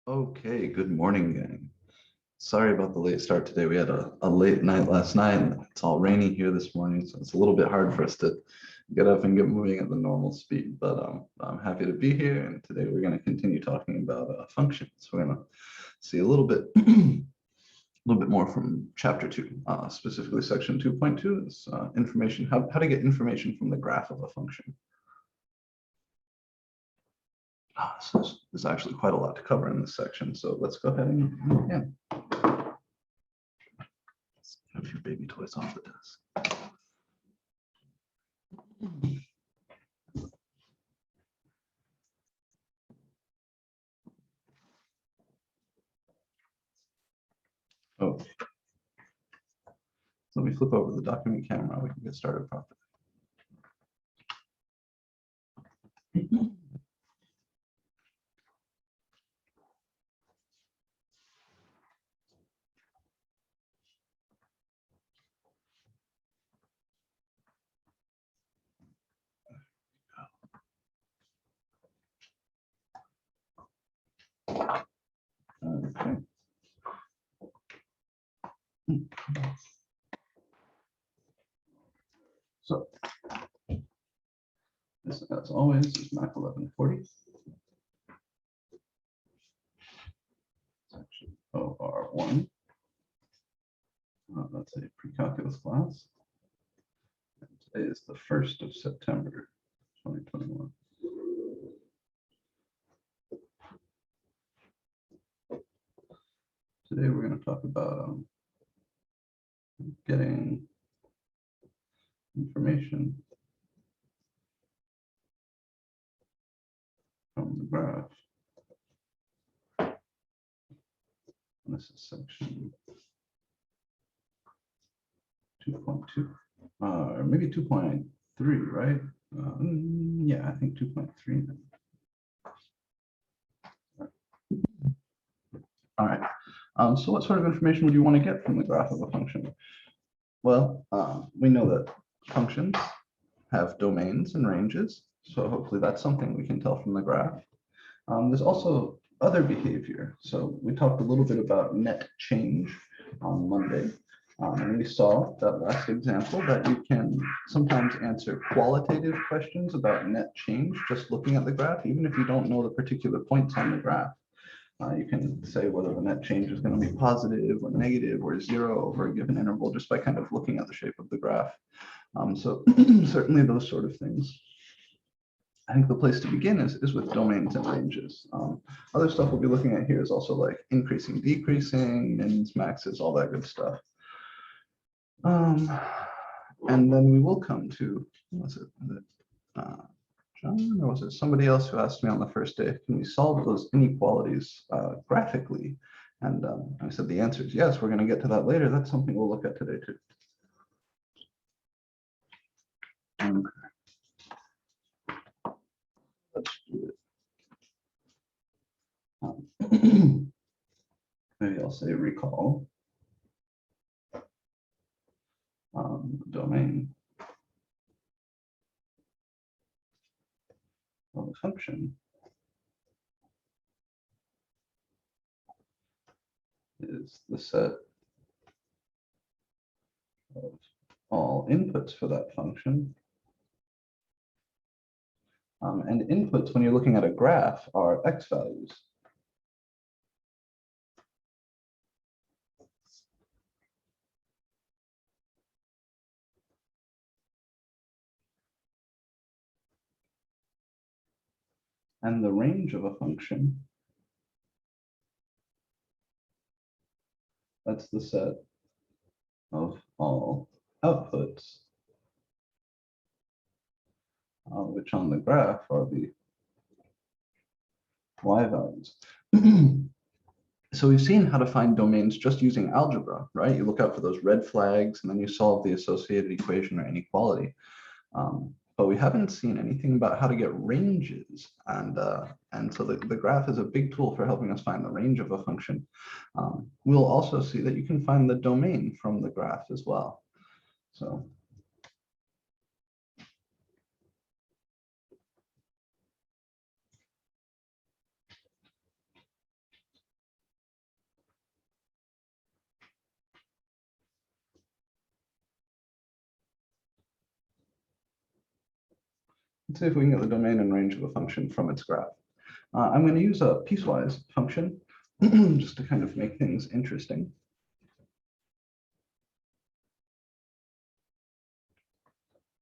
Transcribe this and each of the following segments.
Okay, good morning, gang. Sorry about the late start today. We had a late night last night, and it's all rainy here this morning, so it's a little bit hard for us to get up and get moving at the normal speed. But I'm happy to be here, and today we're going to continue talking about functions. We're going to see a little bit, a little bit more from chapter 2, specifically section 2.2 is information, how to get information from the graph of a function. So there's actually quite a lot to cover in this section, so let's go ahead and begin. Let's get a few baby toys off the desk. Oh, so let me flip over the document camera. We can get started properly. Okay. So this, as always, is MAC1140. Section OR1. That's a pre-calculus class. And today is the 1st of September, 2021. Today we're going to talk about getting information from the graph. And this is section 2.2, or maybe 2.3, right? Yeah, I think 2.3. All right. So what sort of information would you want to get from the graph of a function? Well, we know that functions have domains and ranges, so hopefully that's something we can tell from the graph. There's also other behavior. So we talked a little bit about net change on Monday. And we saw that last example that you can sometimes answer qualitative questions about net change just looking at the graph, even if you don't know the particular points on the graph. You can say whether the net change is going to be positive or negative or 0 over a given interval just by kind of looking at the shape of the graph. So certainly those sort of things. I think the place to begin is with domains and ranges. Other stuff we'll be looking at here is also like increasing, decreasing, mins, maxes, all that good stuff. And then we will come to, was it John, or was it somebody else who asked me on the first day, can we solve those inequalities graphically? And I said the answer is yes. We're going to get to that later. That's something we'll look at today too. Let's do it. Maybe I'll say recall domain of a function is the set of all inputs for that function. And inputs, when you're looking at a graph, are x values. And the range of a function, that's the set of all outputs, which on the graph are the y values. So we've seen how to find domains just using algebra, right? You look out for those red flags and then you solve the associated equation or inequality. But we haven't seen anything about how to get ranges. And so the graph is a big tool for helping us find the range of a function. We'll also see that you can find the domain from the graph as well. So Let's see if we can get the domain and range of a function from its graph. I'm going to use a piecewise function just to kind of make things interesting.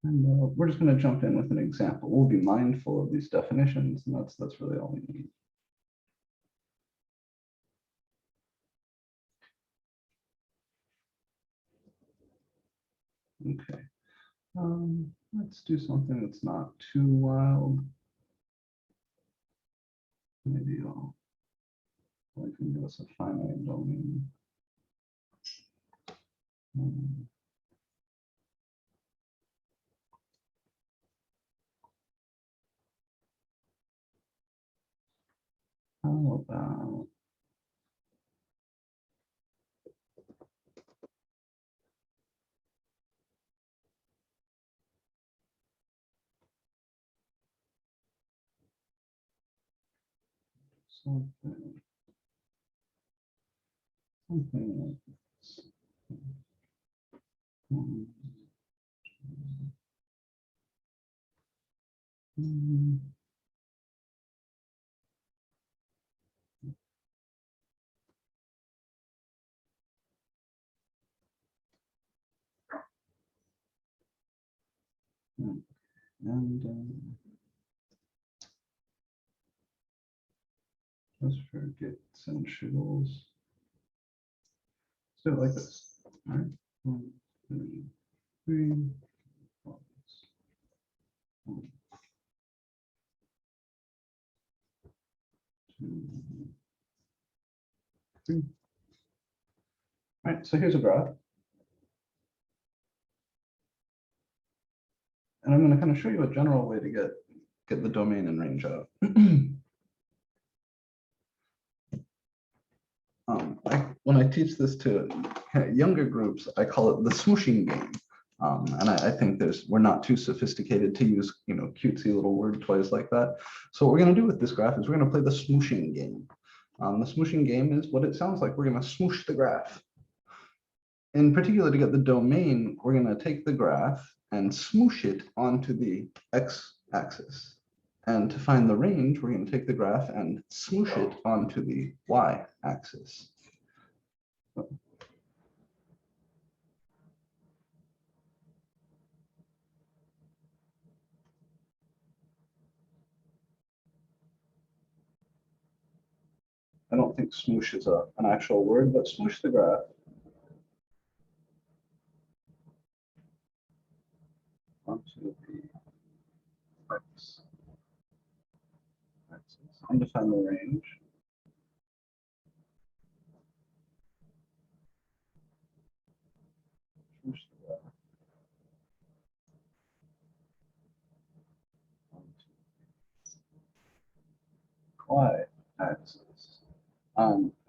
And we're just going to jump in with an example. We'll be mindful of these definitions, and that's really all we need. Okay, let's do something that's not too wild. Maybe I can give us a finite domain. How about something like this? And just for gets and shiggles, let's do it like this. All right, 1, 2, 3, 4. 1, 2, 3. All right, so here's a graph. And I'm going to kind of show you a general way to get the domain and range out. When I teach this to younger groups, I call it the smooshing game. And I think we're not too sophisticated to use cutesy little word toys like that. So what we're going to do with this graph is we're going to play the smooshing game. The smooshing game is what it sounds like. We're going to smoosh the graph. In particular, to get the domain, we're going to take the graph and smoosh it onto the x-axis. And to find the range, we're going to take the graph and smoosh it onto the y-axis. I don't think smoosh is an actual word, but smoosh the graph onto the x-axis and to find the range. Smoosh the graph onto the y-axis.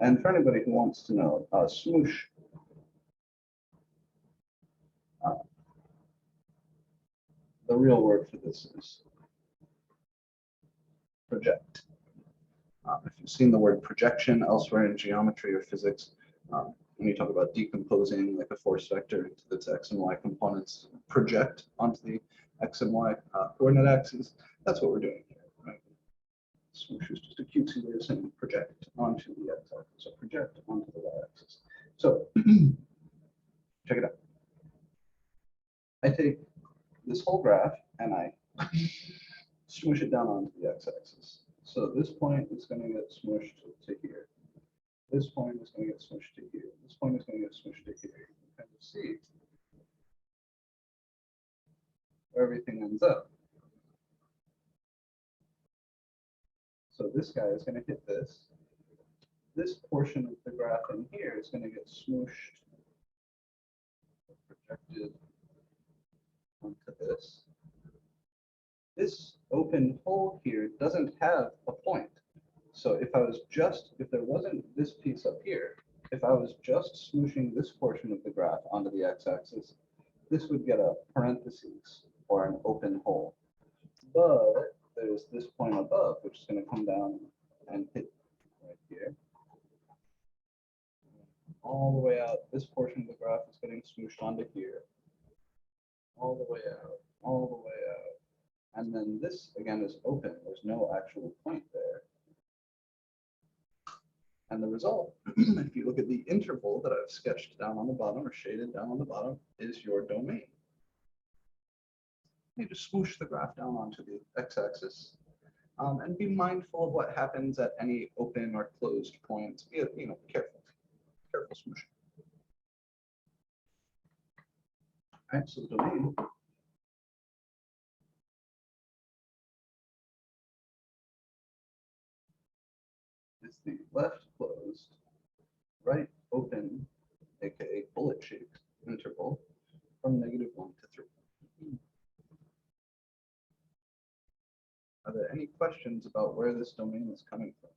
And for anybody who wants to know, smoosh the real word for this is project. If you've seen the word projection elsewhere in geometry or physics, when you talk about decomposing like a force vector into its x and y components, project onto the x and y coordinate axes, that's what we're doing here, right? Smoosh is just a cutesy way of saying project onto the x-axis, so project onto the y-axis. So check it out. I take this whole graph and I smoosh it down onto the x-axis. So this point is going to get smooshed to here. This point is going to get smooshed to here. This point is going to get smooshed to here. You can kind of see where everything ends up. So this guy is going to hit this. This portion of the graph in here is going to get smooshed, projected onto this. This open hole here doesn't have a point. So if there wasn't this piece up here, if I was just smooshing this portion of the graph onto the x-axis, this would get a parentheses or an open hole. But there's this point above, which is going to come down and hit right here. All the way out, this portion of the graph is getting smooshed onto here. All the way out, all the way out. And then this, again, is open. There's no actual point there. And the result, if you look at the interval that I've sketched down on the bottom or shaded down on the bottom, is your domain. You just swoosh the graph down onto the x-axis and be mindful of what happens at any open or closed points. Be, careful smooshing. All right, so the domain is the left closed, right open, aka bullet-shaped interval from -1 to 3. Are there any questions about where this domain is coming from?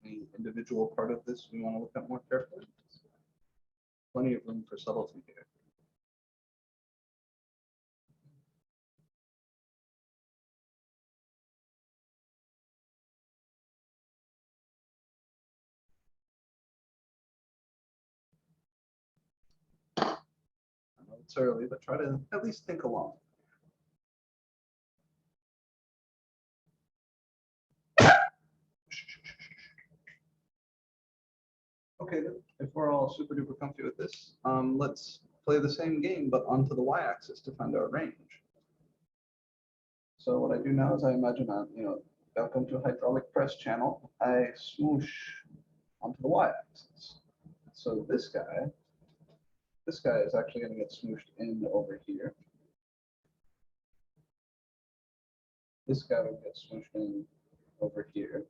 Any individual part of this we want to look at more carefully? Plenty of room for subtlety here. I know it's early, but try to at least think along. Okay, if we're all super duper comfy with this, let's play the same game, but onto the y-axis to find our range. So what I do now is I imagine welcome to a hydraulic press channel. I smoosh onto the y-axis. So this guy is actually going to get smooshed in over here. This guy will get smooshed in over here.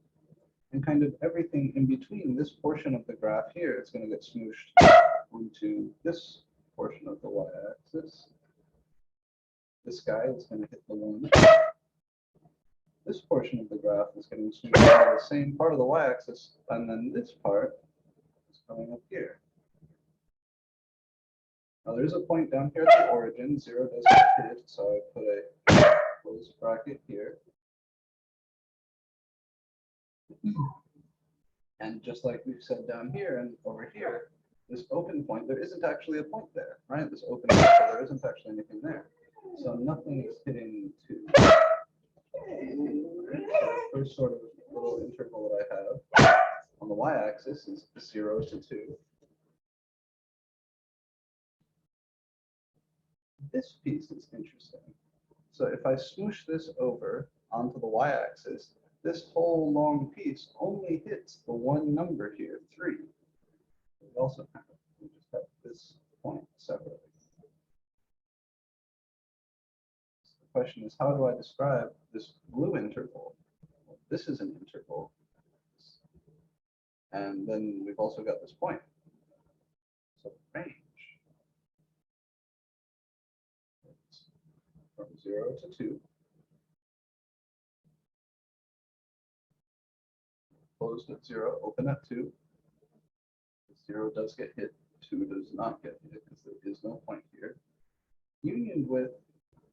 And kind of everything in between this portion of the graph here is going to get smooshed onto this portion of the y-axis. This guy is going to hit the one. This portion of the graph is getting smooshed onto the same part of the y-axis, and then this part is coming up here. Now there's a point down here at the origin. 0 does get hit, so I put a closed bracket here. And just like we've said down here and over here, this open point, there isn't actually a point there, right? This open point, so there isn't actually anything there. So nothing is hitting 2. First sort of little interval that I have on the y-axis is 0 to 2. This piece is interesting. So if I smoosh this over onto the y-axis, this whole long piece only hits the one number here, 3. We also we just have this point separately. So the question is, how do I describe this blue interval? Well, this is an interval. And then we've also got this point. So range from 0 to 2. Closed at 0, open at 2. 0 does get hit, 2 does not get hit because there is no point here. Unioned with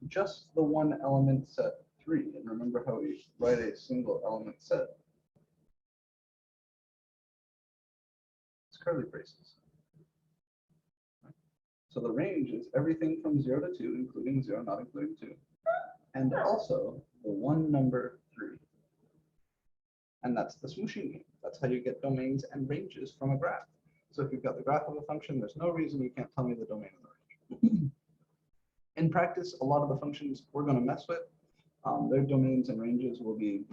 just the one element set 3. And remember how we write a single element set. It's curly braces. So the range is everything from 0 to 2, including 0, not including 2. And also the one number 3. And that's the smooshing game. That's how you get domains and ranges from a graph. So if you've got the graph of a function, there's no reason you can't tell me the domain of the range. In practice, a lot of the functions we're going to mess with, their domains and ranges will be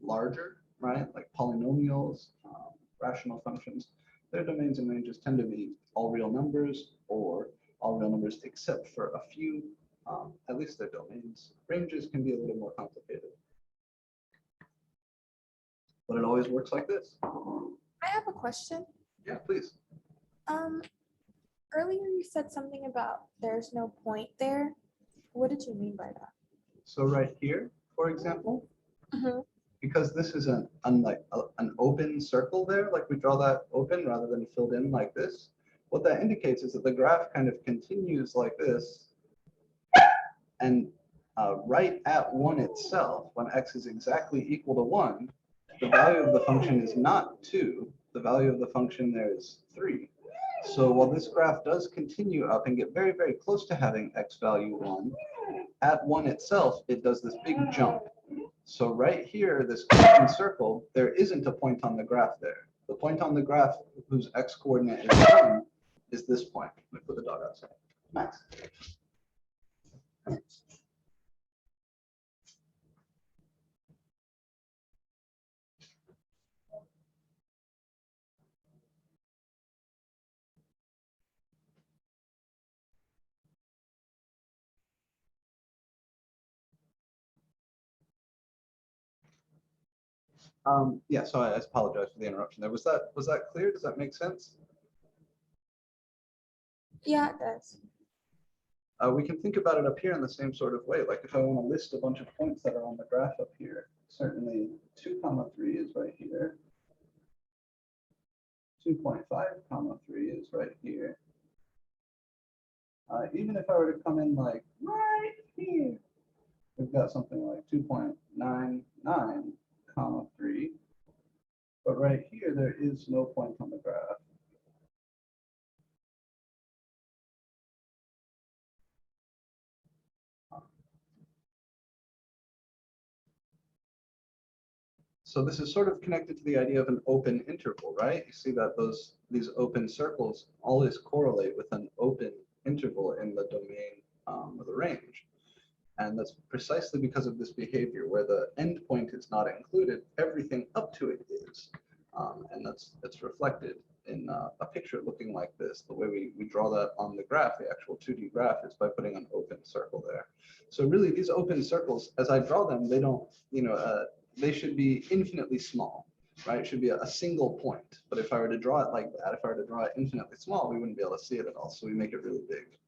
larger, right? Like polynomials, rational functions. Their domains and ranges tend to be all real numbers or all real numbers except for a few, at least their domains. Ranges can be a little more complicated. But it always works like this. I have a question. Yeah, please. Earlier you said something about there's no point there. What did you mean by that? So right here, for example, because this is an open circle there, like we draw that open rather than filled in like this, what that indicates is that the graph kind of continues like this, and right at 1 itself, when x is exactly equal to 1, the value of the function is not 2. The value of the function there is 3. So while this graph does continue up and get very, very close to having x value 1, at 1 itself, it does this big jump. So right here, this open circle, there isn't a point on the graph there. The point on the graph whose x coordinate is 1 is this point. Let me put the dog outside. Max. Yeah, so I apologize for the interruption there. Was that clear? Does that make sense? Yeah, it does. We can think about it up here in the same sort of way. Like if I want to list a bunch of points that are on the graph up here, certainly 2, 3 is right here. 2.5, 3 is right here. Even if I were to come in like right here, we've got something like 2.99, 3. But right here, there is no point on the graph. So this is sort of connected to the idea of an open interval, right? You see that these open circles always correlate with an open interval in the domain of the range. And that's precisely because of this behavior where the endpoint is not included, everything up to it is. And that's reflected in a picture looking like this. The way we draw that on the graph, the actual 2D graph, is by putting an open circle there. So really these open circles, as I draw them, they don't, they should be infinitely small, right? It should be a single point. But if I were to draw it like that, if I were to draw it infinitely small, we wouldn't be able to see it at all. So we make it really big.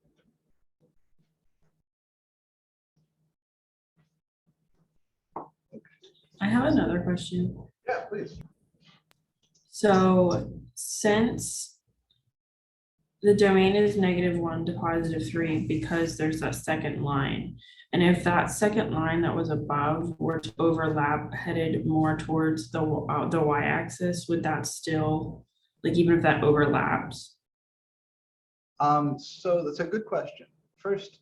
I have another question. Yeah, please. So since the domain is -1 to +3 because there's that second line, and if that second line that was above were to overlap headed more towards the y-axis, would that still, like, even if that overlaps? So that's a good question. First,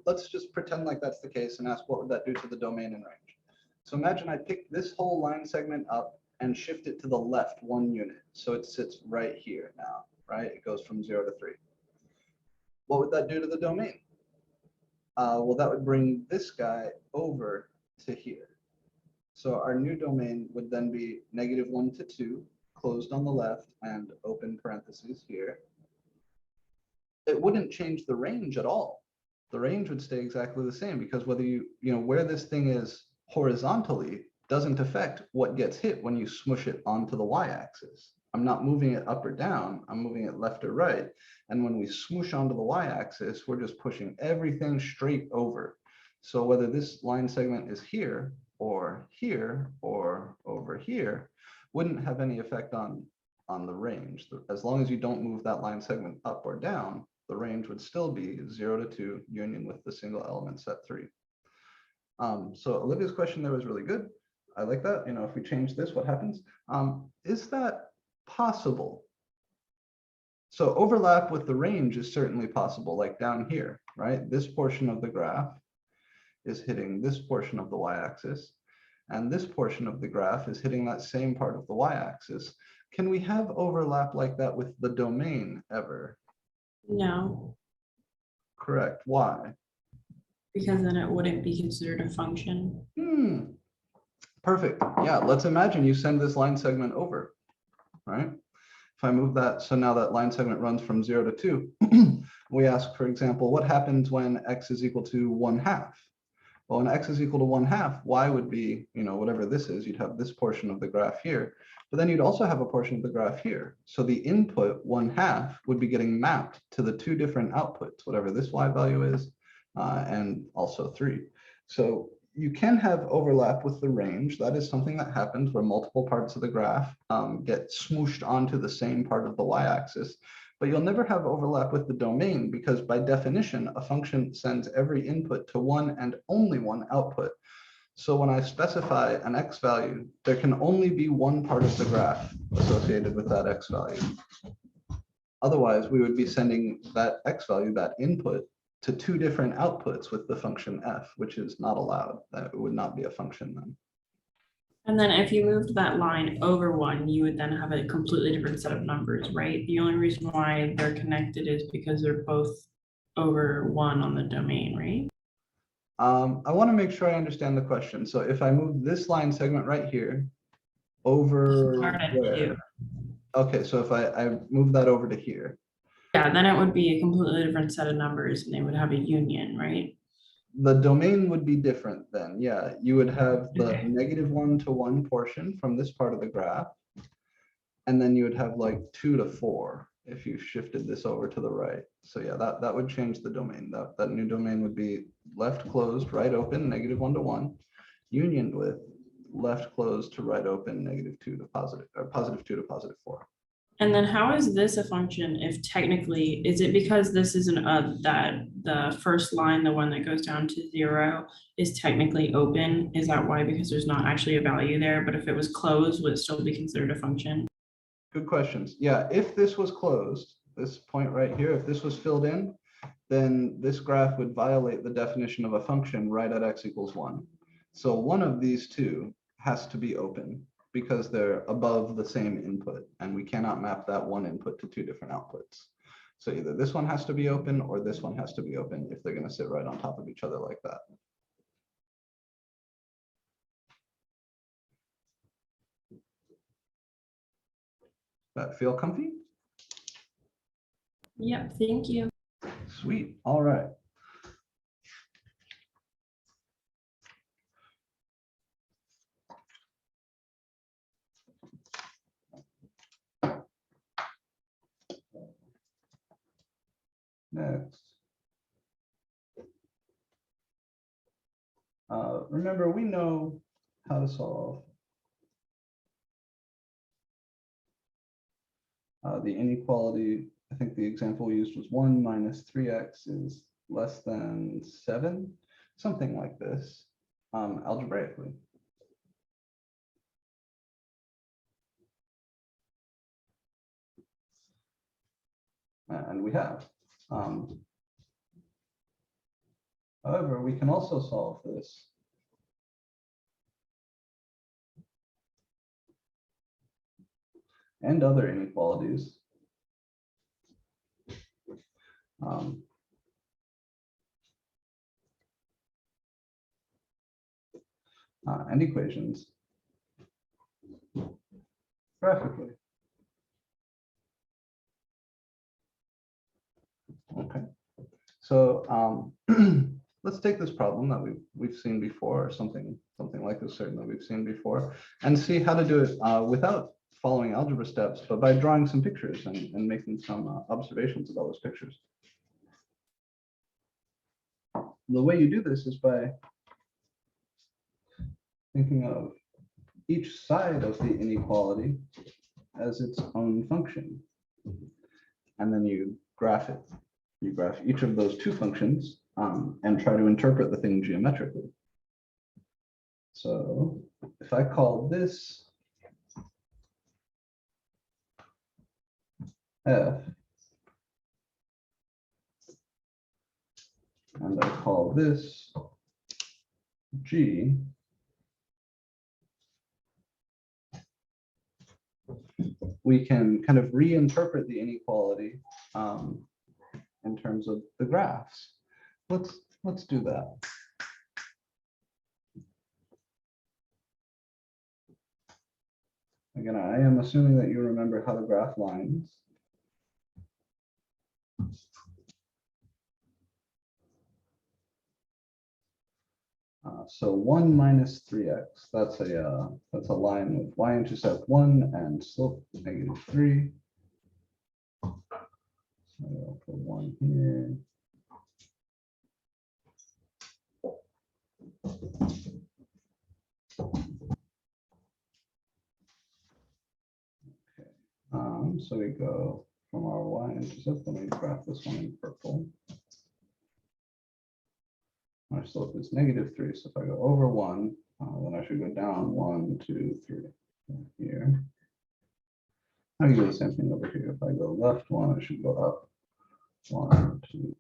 let's just pretend like that's the case and ask what would that do to the domain and range. So imagine I pick this whole line segment up and shift it to the left 1 unit. So it sits right here now, right? It goes from 0 to 3. What would that do to the domain? Well, that would bring this guy over to here. So our new domain would then be -1 to 2, closed on the left and open parentheses here. It wouldn't change the range at all. The range would stay exactly the same because whether where this thing is horizontally doesn't affect what gets hit when you smush it onto the y-axis. I'm not moving it up or down, I'm moving it left or right. And when we smoosh onto the y-axis, we're just pushing everything straight over. So whether this line segment is here or over here, wouldn't have any effect on the range. As long as you don't move that line segment up or down, the range would still be 0 to 2 union with the single element set 3. So Olivia's question there was really good. I like that. If we change this, what happens? Is that possible? So overlap with the range is certainly possible, like down here, right? This portion of the graph is hitting this portion of the y-axis, and this portion of the graph is hitting that same part of the y-axis. Can we have overlap like that with the domain ever? No, Correct. Why? because then it wouldn't be considered a function. Perfect. Yeah, let's imagine you send this line segment over, right? If I move that, so now that line segment runs from 0 to 2, we ask, for example, what happens when x is equal to 1/2? Well, when x is equal to 1/2, y would be, whatever this is, you'd have this portion of the graph here, but then you'd also have a portion of the graph here. So the input 1/2 would be getting mapped to the 2 different outputs, whatever this y value is, and also 3. So you can have overlap with the range. That is something that happens where multiple parts of the graph get smooshed onto the same part of the y-axis, but you'll never have overlap with the domain because by definition, a function sends every input to one and only one output. So when I specify an x value, there can only be one part of the graph associated with that x value. Otherwise, we would be sending that x value, that input, to two different outputs with the function f, which is not allowed. That would not be a function then. And then if you moved that line over one, you would then have a completely different set of numbers, right? The only reason why they're connected is because they're both over one on the domain, right? I want to make sure I understand the question. So if I move this line segment right here over Hard to where? do. Okay, so if I move that over to here, Yeah, then it would be a completely different set of numbers and they would have a union, right? the domain would be different then. Yeah, you would have the Okay. -1 to 1 portion from this part of the graph. And then you would have like 2 to 4 if you shifted this over to the right. So yeah, that would change the domain. That new domain would be left closed, right open, -1 to 1, unioned with left closed to right open, -2 to positive, or +2 to +4. And then how is this a function if technically, is it because this isn't that the first line, the one that goes down to 0 is technically open? Is that why? Because there's not actually a value there, but if it was closed, would it still be considered a function? Good questions. Yeah, if this was closed, this point right here, if this was filled in, then this graph would violate the definition of a function right at x = 1. So one of these two has to be open because they're above the same input, and we cannot map that one input to two different outputs. So either this one has to be open or this one has to be open if they're going to sit right on top of each other like that. That feel comfy? Yep, thank you. Sweet. All right. Next. Remember, we know how to solve the inequality. I think the example we used was 1 minus 3x is less than 7, something like this, algebraically. And we have. However, we can also solve this and other inequalities and equations graphically. Okay, so let's take this problem that we've seen before, or something like this certainly we've seen before, and see how to do it without following algebra steps, but by drawing some pictures and making some observations about those pictures. The way you do this is by thinking of each side of the inequality as its own function. And then you graph it. You graph each of those two functions and try to interpret the thing geometrically. So if I call this f, and I call this g, we can kind of reinterpret the inequality in terms of the graphs. Let's do that. Again, I am assuming that you remember how to graph lines. So 1 minus 3x, that's a line with y-intercept 1 and slope -3. So I'll put 1 here. Okay. So we go from our y-intercept, let me graph this one in purple. Our slope is -3, so if I go over 1, then I should go down 1, 2, 3 here. I can do the same thing over here. If I go left 1, I should go up 1, 2,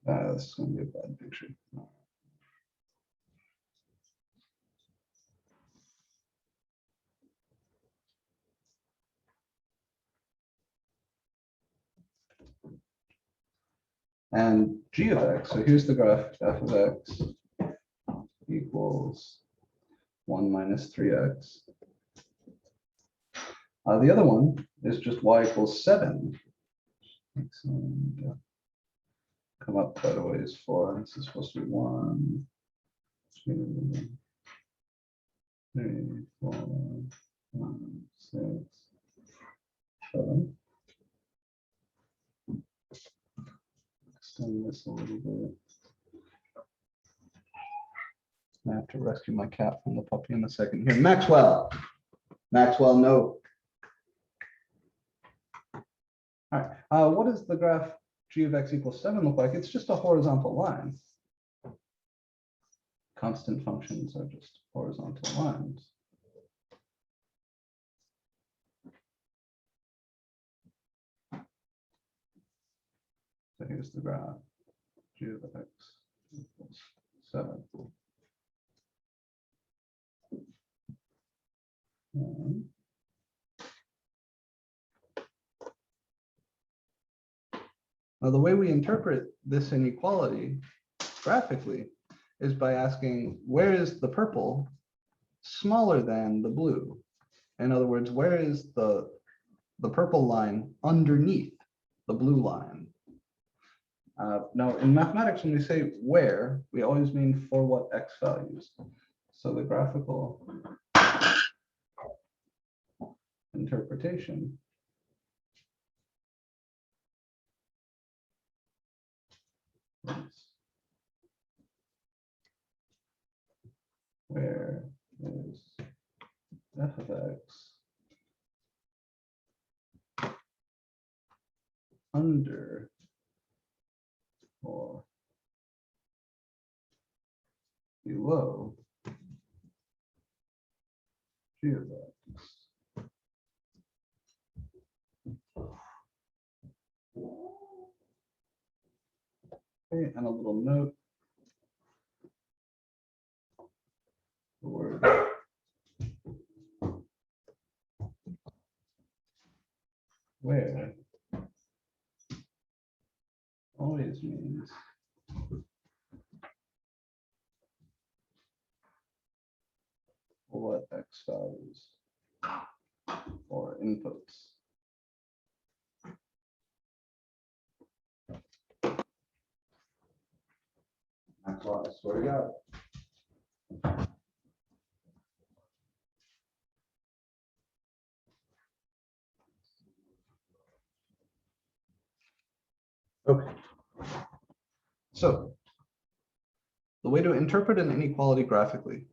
This is going to be a bad picture. And g of x, so here's the graph, f of x equals 1 minus 3x. The other one is just y equals 7. Come up quite a ways for, this is supposed to be 1, 2, 3, 4, 5, 6, 7. Extend this a little bit. I have to rescue my cat from the puppy in a second here. Maxwell, no. All right, what does the graph g of x equals 7 look like? It's just a horizontal line. Constant functions are just horizontal lines. So here's the graph, g of x equals 7. Now, the way we interpret this inequality graphically is by asking, where is the purple smaller than the blue? In other words, where is the purple line underneath the blue line? Now, in mathematics, when we say where, we always mean for what x values. So the graphical interpretation is where is f of x under or below g of x. Okay, and a little note. The word where always means what x values or inputs. That's why I swear to God. Okay. So the way to interpret an inequality graphically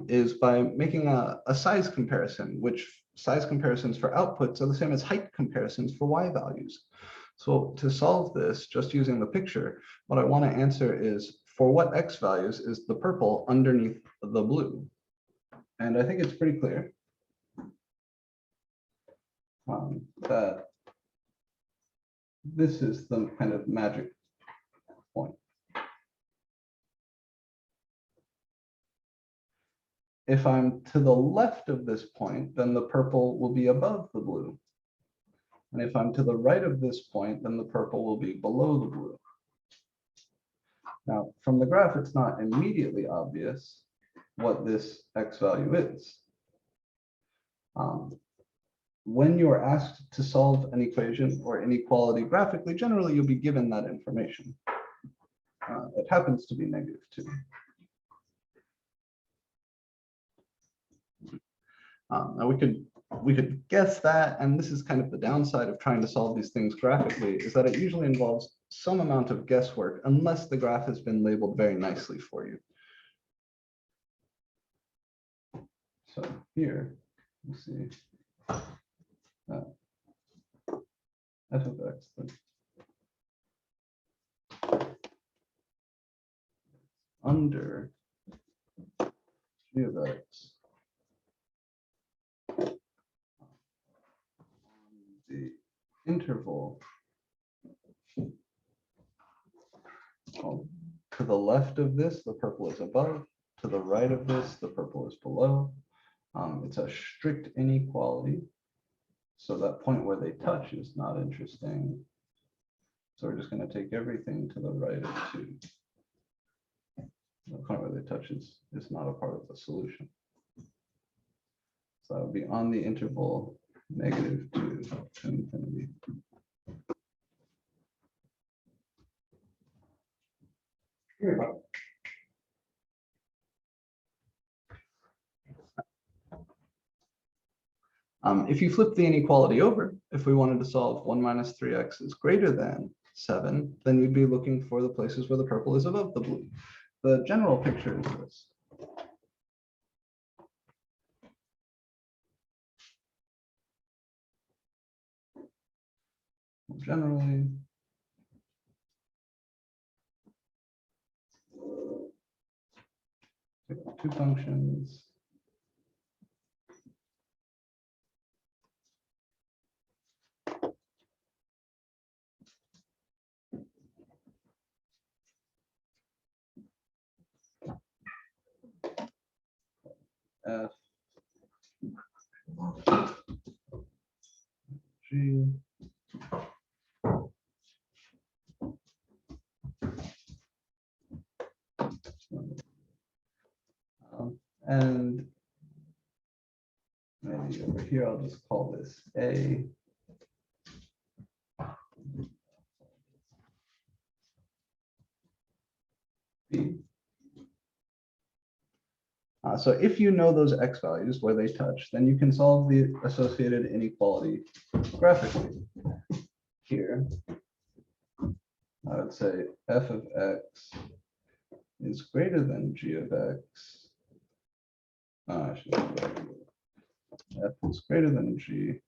is by making a size comparison, which size comparisons for outputs are the same as height comparisons for y values. So to solve this, just using the picture, what I want to answer is, for what x values is the purple underneath the blue? And I think it's pretty clear that this is the kind of magic point. If I'm to the left of this point, then the purple will be above the blue. And if I'm to the right of this point, then the purple will be below the blue. Now, from the graph, it's not immediately obvious what this x value is. When you're asked to solve an equation or inequality graphically, generally you'll be given that information. It happens to be -2. Now we could guess that, and this is kind of the downside of trying to solve these things graphically, is that it usually involves some amount of guesswork unless the graph has been labeled very nicely for you. So here, you see f of x under g of x the interval Well, to the left of this, the purple is above. To the right of this, the purple is below. It's a strict inequality. So that point where they touch is not interesting. So we're just going to take everything to the right of 2. The point where they touch is not a part of the solution. So that would be on the interval -2 to infinity. If you flip the inequality over, if we wanted to solve 1 minus 3x is greater than 7, then you'd be looking for the places where the purple is above the blue. The general picture is this. Generally, two functions. F G and maybe over here I'll just call this A. B. So if you know those x values where they touch, then you can solve the associated inequality graphically. Here, I would say f of x is greater than g of x. F is greater than g.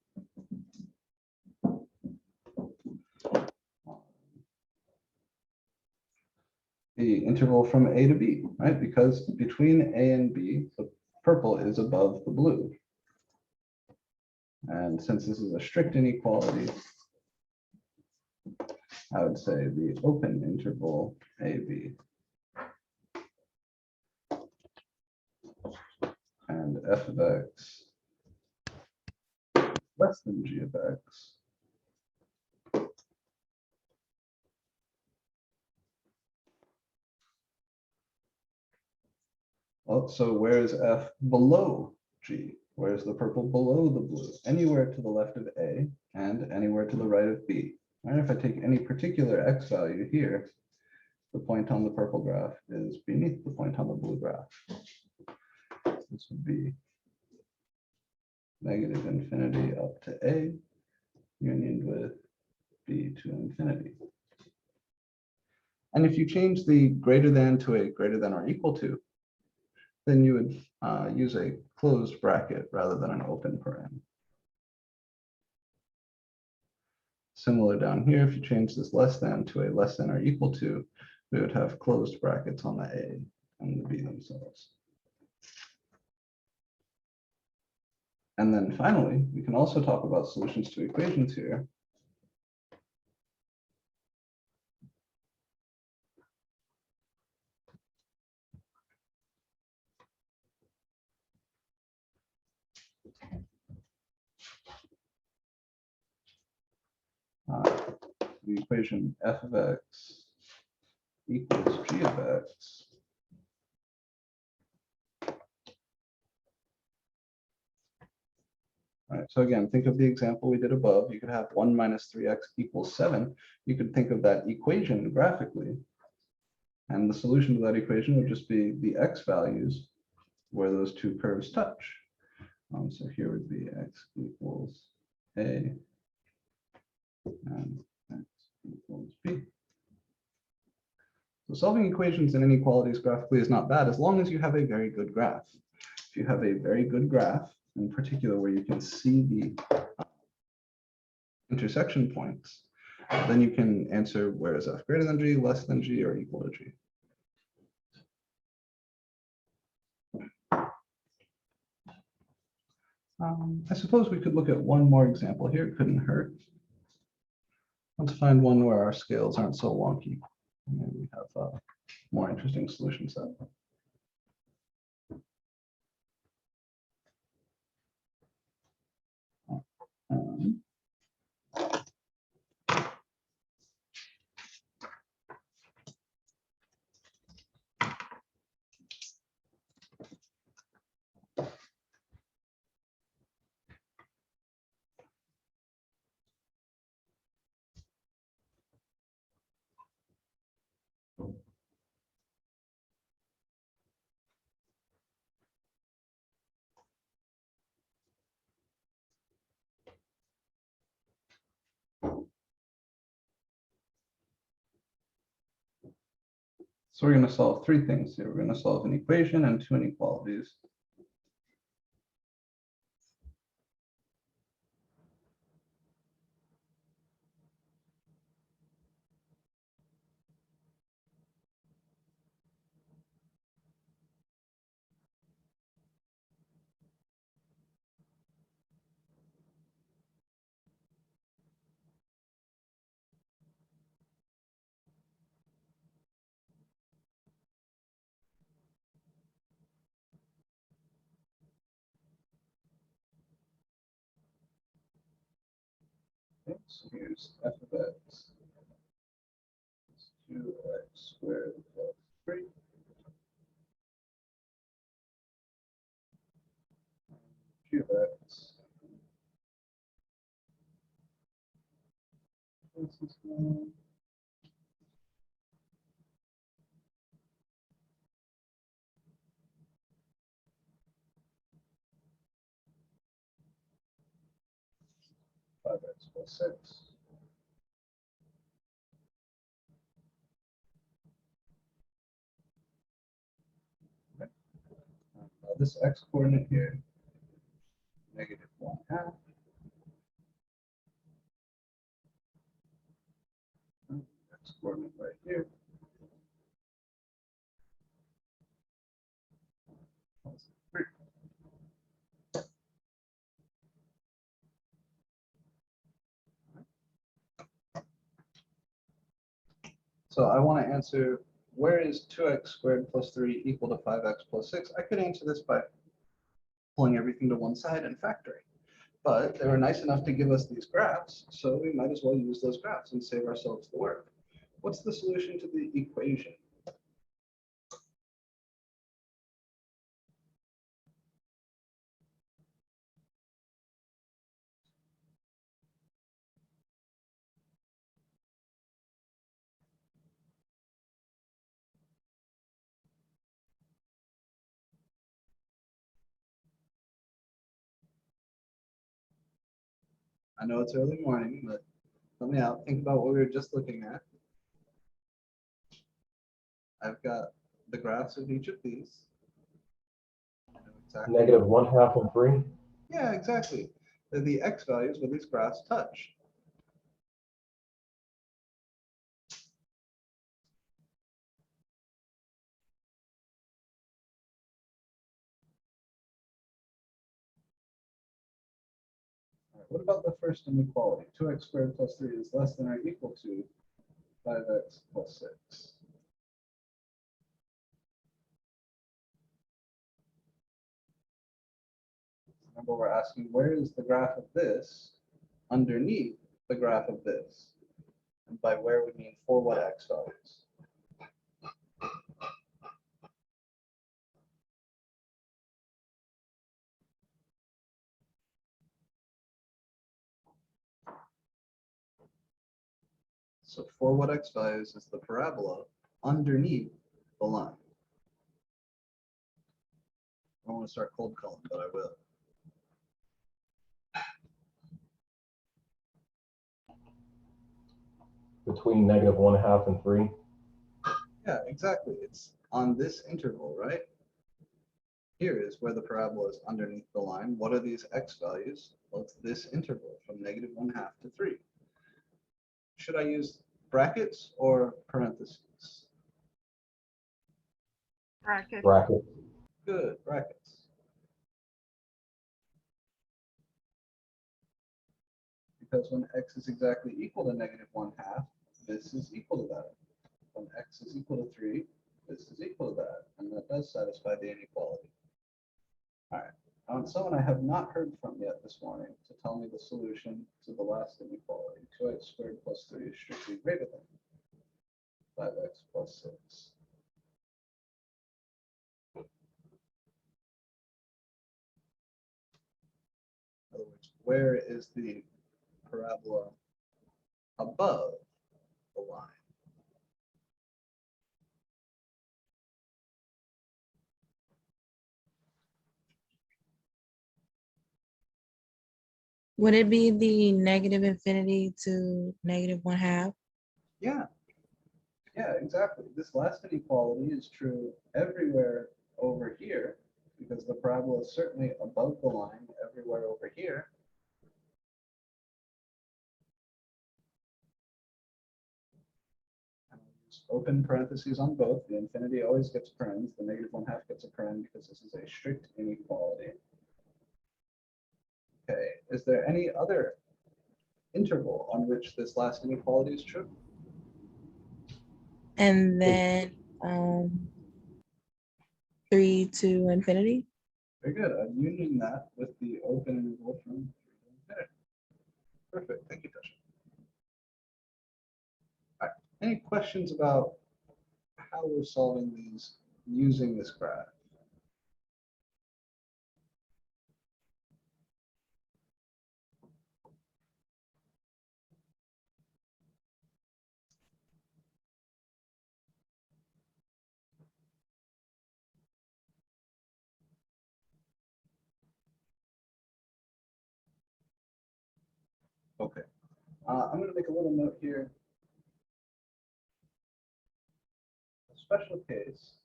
The interval from A to B, right? Because between A and B, the purple is above the blue. And since this is a strict inequality, I would say the open interval AB. And f of x less than g of x. Well, so where is f below g? Where is the purple below the blue? Anywhere to the left of A and anywhere to the right of B. And if I take any particular x value here, the point on the purple graph is beneath the point on the blue graph. This would be -infinity up to A, unioned with B to infinity. And if you change the greater than to a greater than or equal to, then you would use a closed bracket rather than an open paren. Similar down here, if you change this less than to a less than or equal to, we would have closed brackets on the A and the B themselves. And then finally, we can also talk about solutions to equations here. The equation f of x equals g of x. All right, so again, think of the example we did above. You could have 1 minus 3x equals 7. You could think of that equation graphically. And the solution to that equation would just be the x values where those two curves touch. So here would be x equals A and x equals B. So solving equations and inequalities graphically is not bad as long as you have a very good graph. If you have a very good graph, in particular where you can see the intersection points, then you can answer where is f greater than g, less than g, or equal to g. I suppose we could look at one more example here. It couldn't hurt. Let's find one where our scales aren't so wonky. Maybe we have a more interesting solution set. Um, So we're going to solve three things here. We're going to solve an equation and two inequalities. Okay, so here's f of x is 2x squared plus 3. G of x. This is 5x plus 6. Okay. This x coordinate here, negative 1/2. X coordinate right here. Plus 3. So I want to answer, where is 2x squared plus 3 equal to 5x plus 6? I could answer this by pulling everything to one side and factoring. But they were nice enough to give us these graphs, so we might as well use those graphs and save ourselves the work. What's the solution to the equation? I know it's early morning, but let me out. Think about what we were just looking at. I've got the graphs of each of these. I know exactly. Negative 1/2 and 3. Yeah, exactly. They're the x values where these graphs touch. All right, what about the first inequality? 2x squared plus 3 is less than or equal to 5x plus 6. Remember, we're asking, where is the graph of this underneath the graph of this? And by where we mean for what x values. So for what x values is the parabola underneath the line. I don't want to start cold calling, but I will. Between negative 1/2 and 3. Yeah, exactly. It's on this interval, right? Here is where the parabola is underneath the line. What are these x values? Well, it's this interval from negative 1/2 to 3. Should I use brackets or parentheses? Bracket. Good, brackets. Because when x is exactly equal to negative 1/2, this is equal to that. when x is equal to 3, this is equal to that, and that does satisfy the inequality. All right, someone I have not heard from yet this morning to tell me the solution to the last inequality. 2x squared plus 3 is strictly greater than 5x plus 6. In other words, where is the parabola above the line? Would it be the negative infinity to negative 1/2? Yeah. Yeah, exactly. This last inequality is true everywhere over here because the parabola is certainly above the line everywhere over here. And I'll use open parentheses on both. The infinity always gets parens. The negative 1/2 gets a paren because this is a strict inequality. Okay, is there any other interval on which this last inequality is true? And then 3 to infinity? Very good. I'm union that with the open interval from 3 to infinity. Perfect. Thank you, Tasha. All right. Any questions about how we're solving these using this graph? Okay. I'm going to make a little note here. A special case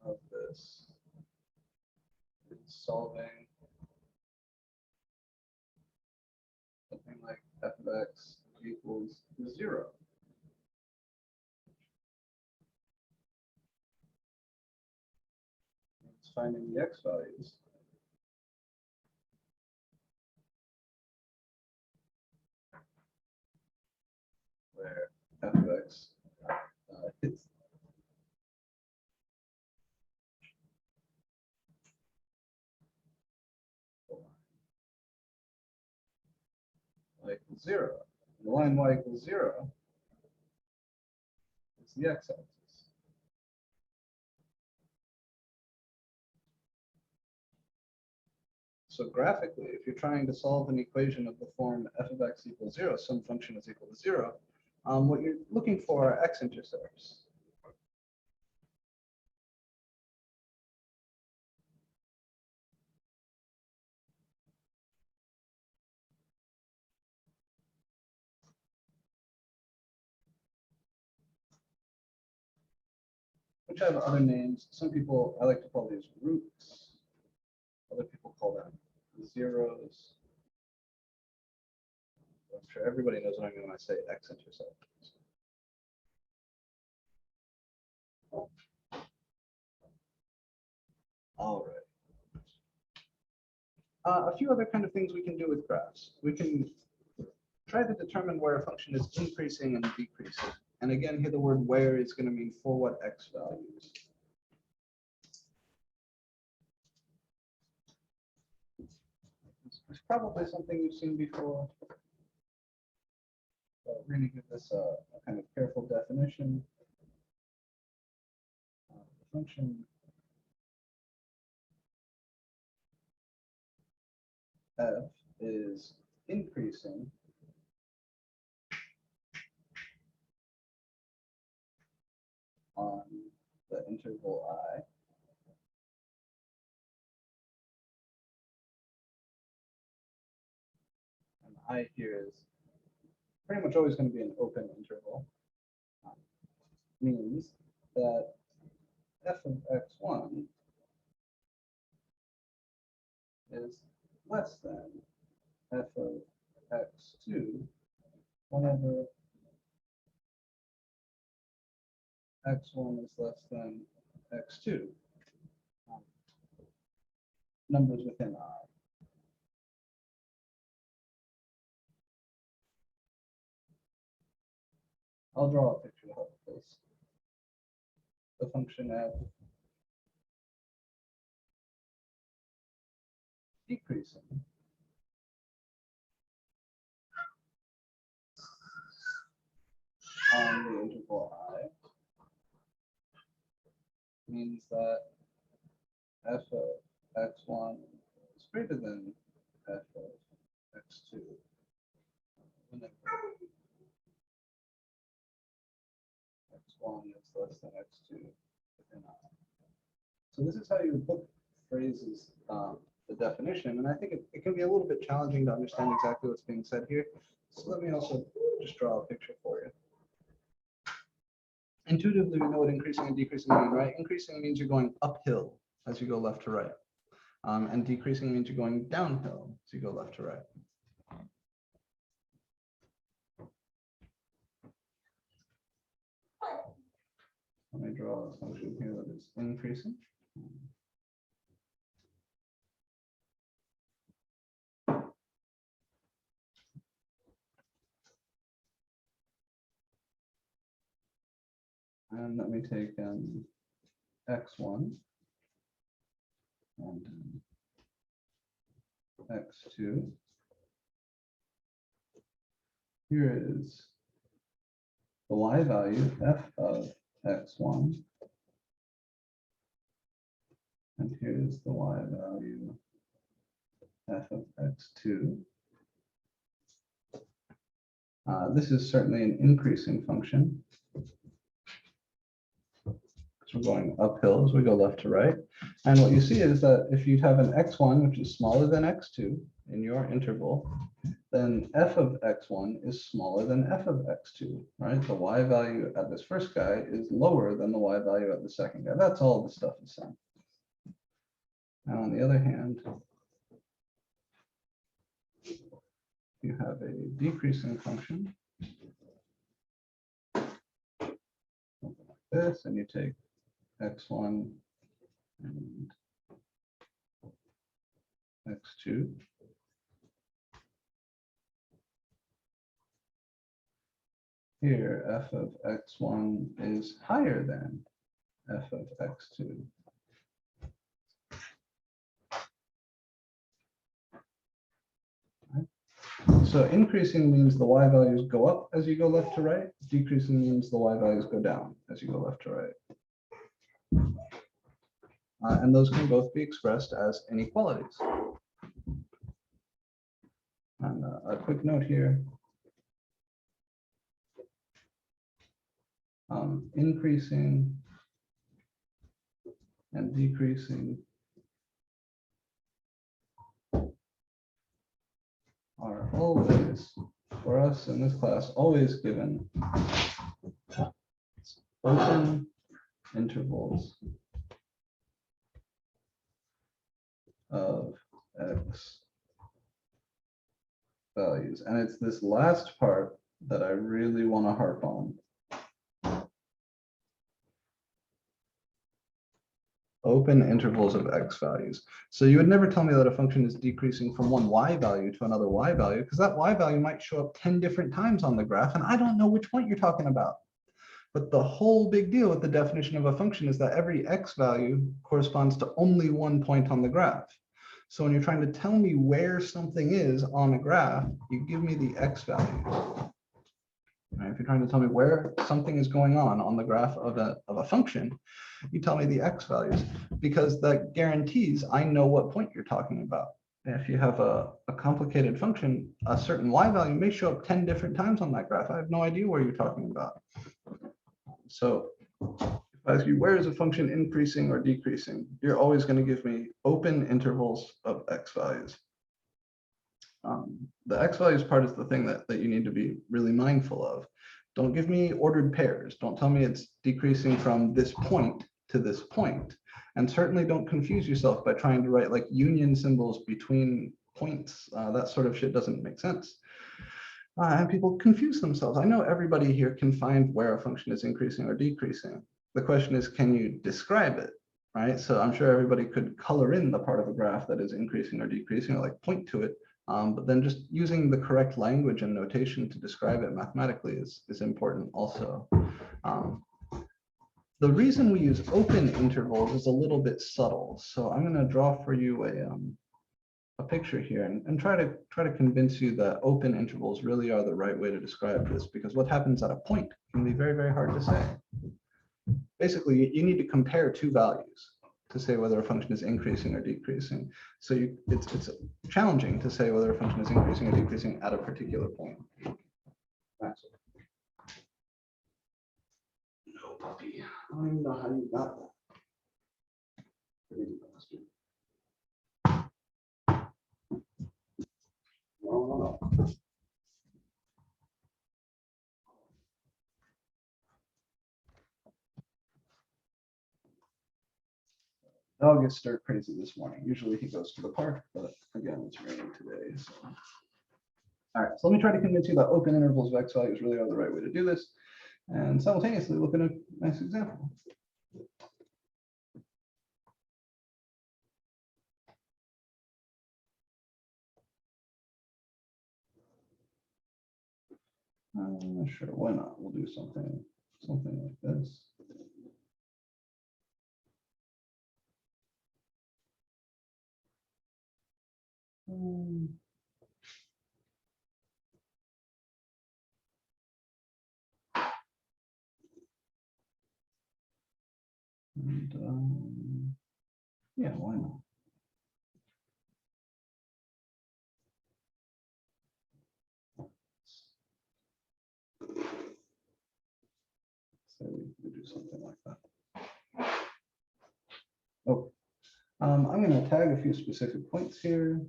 of this is solving something like f of x equals 0. It's finding the x values. Where f of x is y equals 0. The line y equals 0 is the x-axis. So graphically, if you're trying to solve an equation of the form f of x equals 0, some function is equal to 0, what you're looking for are x-intercepts. Which have other names. Some people, I like to call these roots. Other people call them zeros. I'm sure everybody knows what I mean when I say x-intercept. All right. A few other kind of things we can do with graphs. We can try to determine where a function is increasing and decreasing. And again, here the word where is going to mean for what x values. It's probably something you've seen before. But we're going to give this a kind of careful definition. The function f is increasing on the interval I. And I here is pretty much always going to be an open interval. Means that f of x1 is less than f of x2 whenever x1 is less than x2. Numbers within I. I'll draw a picture to help this. The function f decreasing on the interval I means that f of x1 is greater than f of x2 whenever x1 is less than x2 within I. So this is how you book phrases the definition, and I think it can be a little bit challenging to understand exactly what's being said here. So let me also just draw a picture for you. Intuitively, we know what increasing and decreasing mean, right? Increasing means you're going uphill as you go left to right, and decreasing means you're going downhill as you go left to right. Let me draw a function here that is increasing. And let me take x1 and x2. Here is the y value, f of x1. And here's the y value, f of x2. This is certainly an increasing function. We're going uphill as we go left to right. And what you see is that if you have an x1, which is smaller than x2 in your interval, then f of x1 is smaller than f of x2, right? The y value at this first guy is lower than the y value at the second guy. That's all this stuff is saying. And on the other hand, you have a decreasing function like this, and you take x1 and x2. Here, f of x1 is higher than f of x2. So increasing means the y values go up as you go left to right. Decreasing means the y values go down as you go left to right. And those can both be expressed as inequalities. And a quick note here. Increasing and decreasing are always, for us in this class, always given open intervals of x values. And it's this last part that I really want to harp on. Open intervals of x values. So you would never tell me that a function is decreasing from one y value to another y value, because that y value might show up 10 different times on the graph, and I don't know which point you're talking about. But the whole big deal with the definition of a function is that every x value corresponds to only one point on the graph. So when you're trying to tell me where something is on a graph, you give me the x values. Right? If you're trying to tell me where something is going on the graph of a function, you tell me the x values, because that guarantees I know what point you're talking about. If you have a complicated function, a certain y value may show up 10 different times on that graph. I have no idea where you're talking about. So if I ask you, where is a function increasing or decreasing, you're always going to give me open intervals of x values. The x values part is the thing that you need to be really mindful of. Don't give me ordered pairs. Don't tell me it's decreasing from this point to this point. And certainly don't confuse yourself by trying to write like union symbols between points. That sort of shit doesn't make sense. And people confuse themselves. I know everybody here can find where a function is increasing or decreasing. The question is, can you describe it, right? So I'm sure everybody could color in the part of a graph that is increasing or decreasing, or like point to it. But then just using the correct language and notation to describe it mathematically is important also. The reason we use open intervals is a little bit subtle. So I'm going to draw for you a picture here and try to convince you that open intervals really are the right way to describe this, because what happens at a point can be very, very hard to say. Basically, you need to compare two values to say whether a function is increasing or decreasing. So it's challenging to say whether a function is increasing or decreasing at a particular point. No, puppy. I don't even know how you got that. Crazy bastard. No. Dog gets stir crazy this morning. Usually he goes to the park, but again, it's raining today. So. All right, so let me try to convince you that open intervals of x values really are the right way to do this, and simultaneously look at a nice example. Sure, why not? We'll do something like this. And yeah, why not? So we do something like that. Oh, I'm going to tag a few specific points here.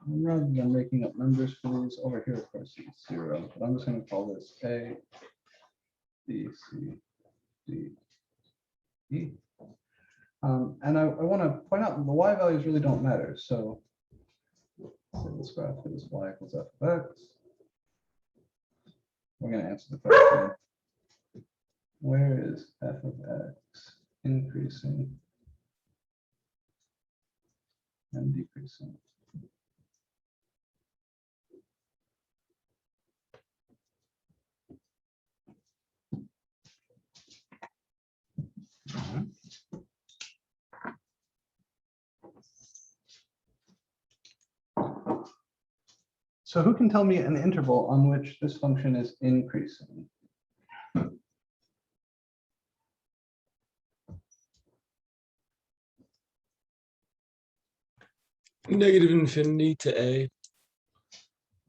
Rather than making up numbers for these, over here, of course, it's 0, but I'm just going to call this A, B, C, D, E. And I want to point out the y values really don't matter. So say this graph is y equals f of x. We're going to answer the question, where is f of x increasing and decreasing? So who can tell me an interval on which this function is increasing? Negative infinity to A.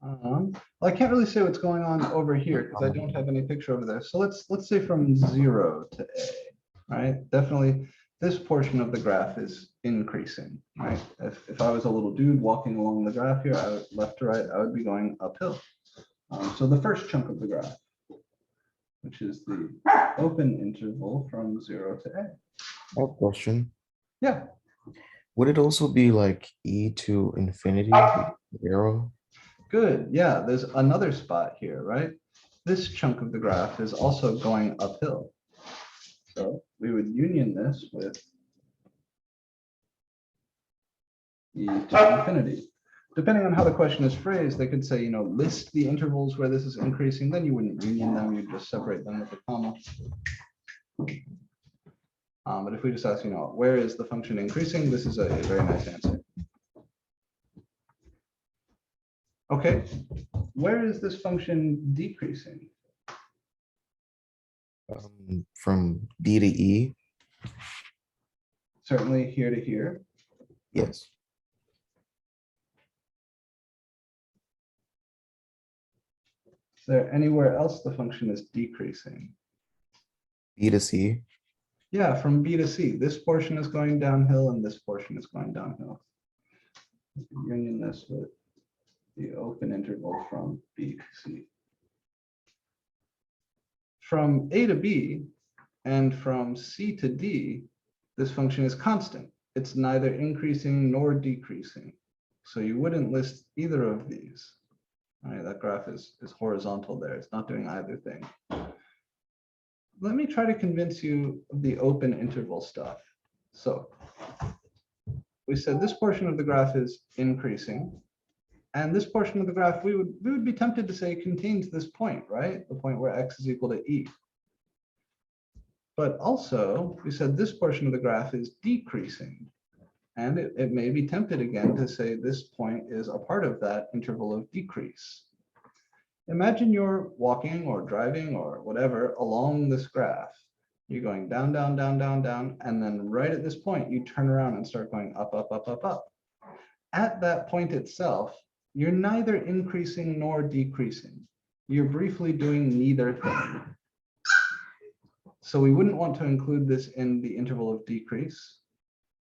Well, I can't really say what's going on over here because I don't have any picture over there. So let's say from 0 to A, right? Definitely this portion of the graph is increasing, right? If I was a little dude walking along the graph here, left to right, I would be going uphill. So the first chunk of the graph, which is the open interval from 0 to A. I have a question. Yeah, Would it also be like e to infinity, arrow? good. Yeah, there's another spot here, right? This chunk of the graph is also going uphill. So we would union this with e to infinity. Depending on how the question is phrased, they could say, list the intervals where this is increasing, then you wouldn't union them, you'd just separate them with a comma. But if we just ask, where is the function increasing, this is a very nice answer. Okay, where is this function decreasing? From B to E? Certainly here to here. Yes. Is there anywhere else the function is decreasing? B to C? Yeah, from B to C. This portion is going downhill and this portion is going downhill. Union this with the open interval from B to C. From A to B and from C to D, this function is constant. it's neither increasing nor decreasing. So you wouldn't list either of these. All right, that graph is horizontal there. It's not doing either thing. Let me try to convince you of the open interval stuff. So we said this portion of the graph is increasing. And this portion of the graph, we would be tempted to say contains this point, right? The point where x is equal to e. But also, we said this portion of the graph is decreasing. And it may be tempted again to say this point is a part of that interval of decrease. Imagine you're walking or driving or whatever along this graph. You're going down, down, down, down, down, and then right at this point, you turn around and start going up, up, up, up, up. At that point itself, you're neither increasing nor decreasing. You're briefly doing neither thing. So we wouldn't want to include this in the interval of decrease,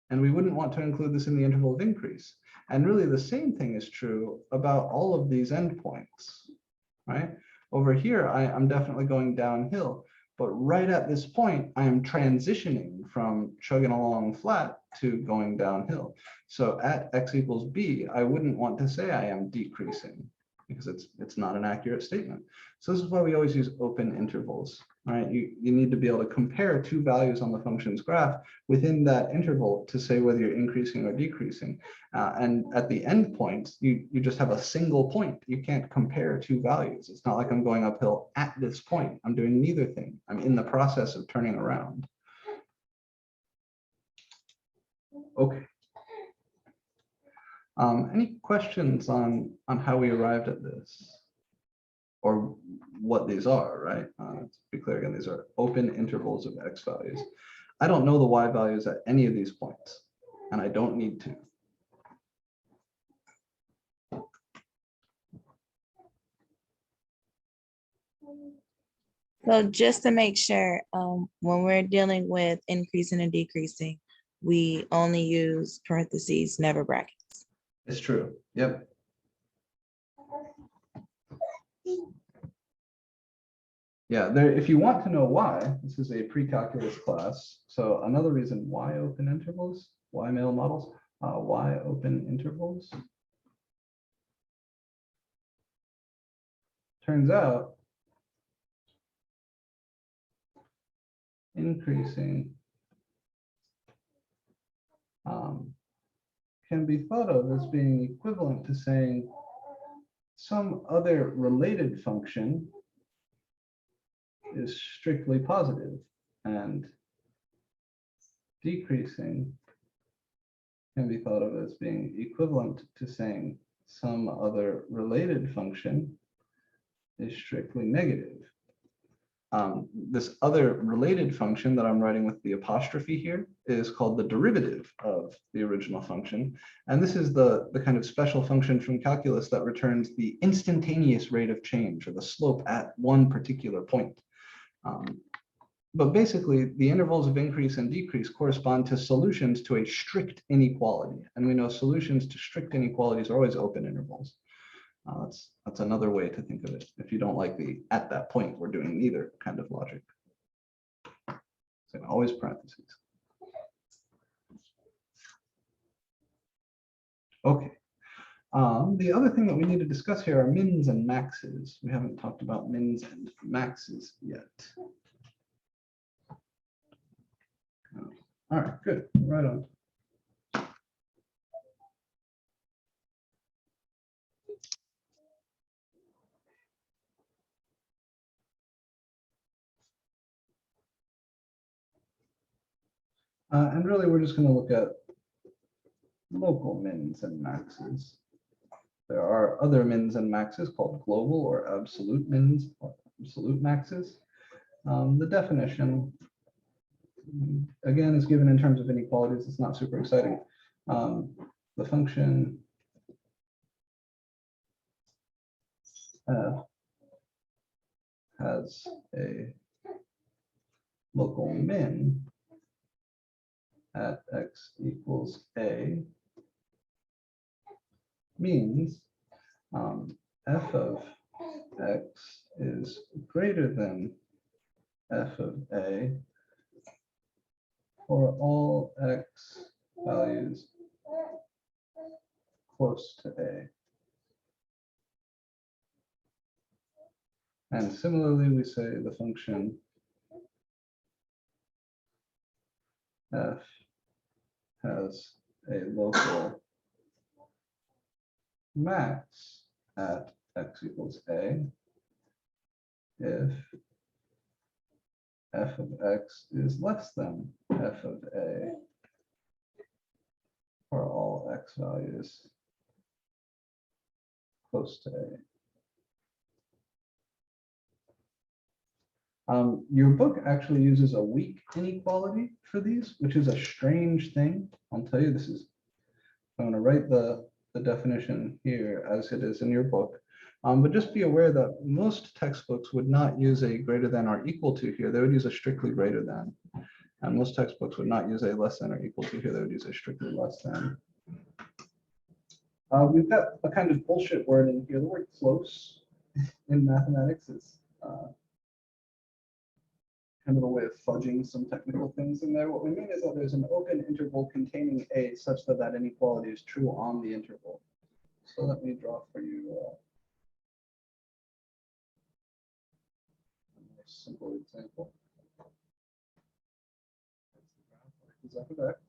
and we wouldn't want to include this in the interval of increase. And really the same thing is true about all of these endpoints, right? Over here, I'm definitely going downhill, but right at this point, I am transitioning from chugging along flat to going downhill. So at x equals b, I wouldn't want to say I am decreasing because it's not an accurate statement. So this is why we always use open intervals, right? You need to be able to compare two values on the function's graph within that interval to say whether you're increasing or decreasing. And at the end points, you just have a single point. You can't compare two values. It's not like I'm going uphill at this point. I'm doing neither thing. I'm in the process of turning around. Okay. Any questions on how we arrived at this? Or what these are, right? To be clear again, these are open intervals of x values. I don't know the y values at any of these points, and I don't need to. So just to make sure, when we're dealing with increasing and decreasing, we only use parentheses, never brackets. It's true. Yep. Yeah, if you want to know why, this is a pre-calculus class. So another reason why open intervals, why male models, why open intervals. Turns out increasing can be thought of as being equivalent to saying some other related function is strictly positive, and decreasing can be thought of as being equivalent to saying some other related function is strictly negative. This other related function that I'm writing with the apostrophe here is called the derivative of the original function. And this is the kind of special function from calculus that returns the instantaneous rate of change or the slope at one particular point. But basically, the intervals of increase and decrease correspond to solutions to a strict inequality. And we know solutions to strict inequalities are always open intervals. That's another way to think of it. If you don't like the at that point, we're doing neither kind of logic. So always parentheses. Okay. The other thing that we need to discuss here are mins and maxes. We haven't talked about mins and maxes yet. All right, good. Right on. And really, we're just going to look at local mins and maxes. There are other mins and maxes called global or absolute mins or absolute maxes. The definition, again, is given in terms of inequalities. It's not super exciting. The function has a local min at x equals a means f of x is greater than f of a for all x values close to A. And similarly, we say the function f has a local max at x equals A if f of x is less than f of A for all x values close to A. Your book actually uses a weak inequality for these, which is a strange thing. I'll tell you, this is, I'm going to write the definition here as it is in your book. But just be aware that most textbooks would not use a greater than or equal to here. They would use a strictly greater than. And most textbooks would not use a less than or equal to here. They would use a strictly less than. We've got a kind of bullshit word in here. The word close in mathematics is kind of a way of fudging some technical things in there. What we mean is that there's an open interval containing A such that that inequality is true on the interval. So let me draw for you a more simple example. Is f of x.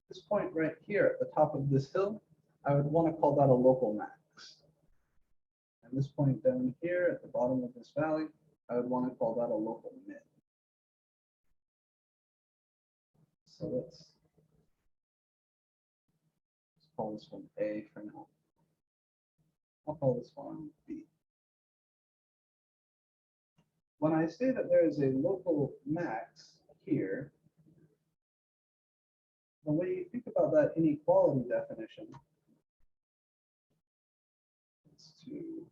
This point right here at the top of this hill, I would want to call that a local max. And this point down here at the bottom of this valley, I would want to call that a local min. So let's call this one A for now. I'll call this one B. When I say that there is a local max here, the way you think about that inequality definition is to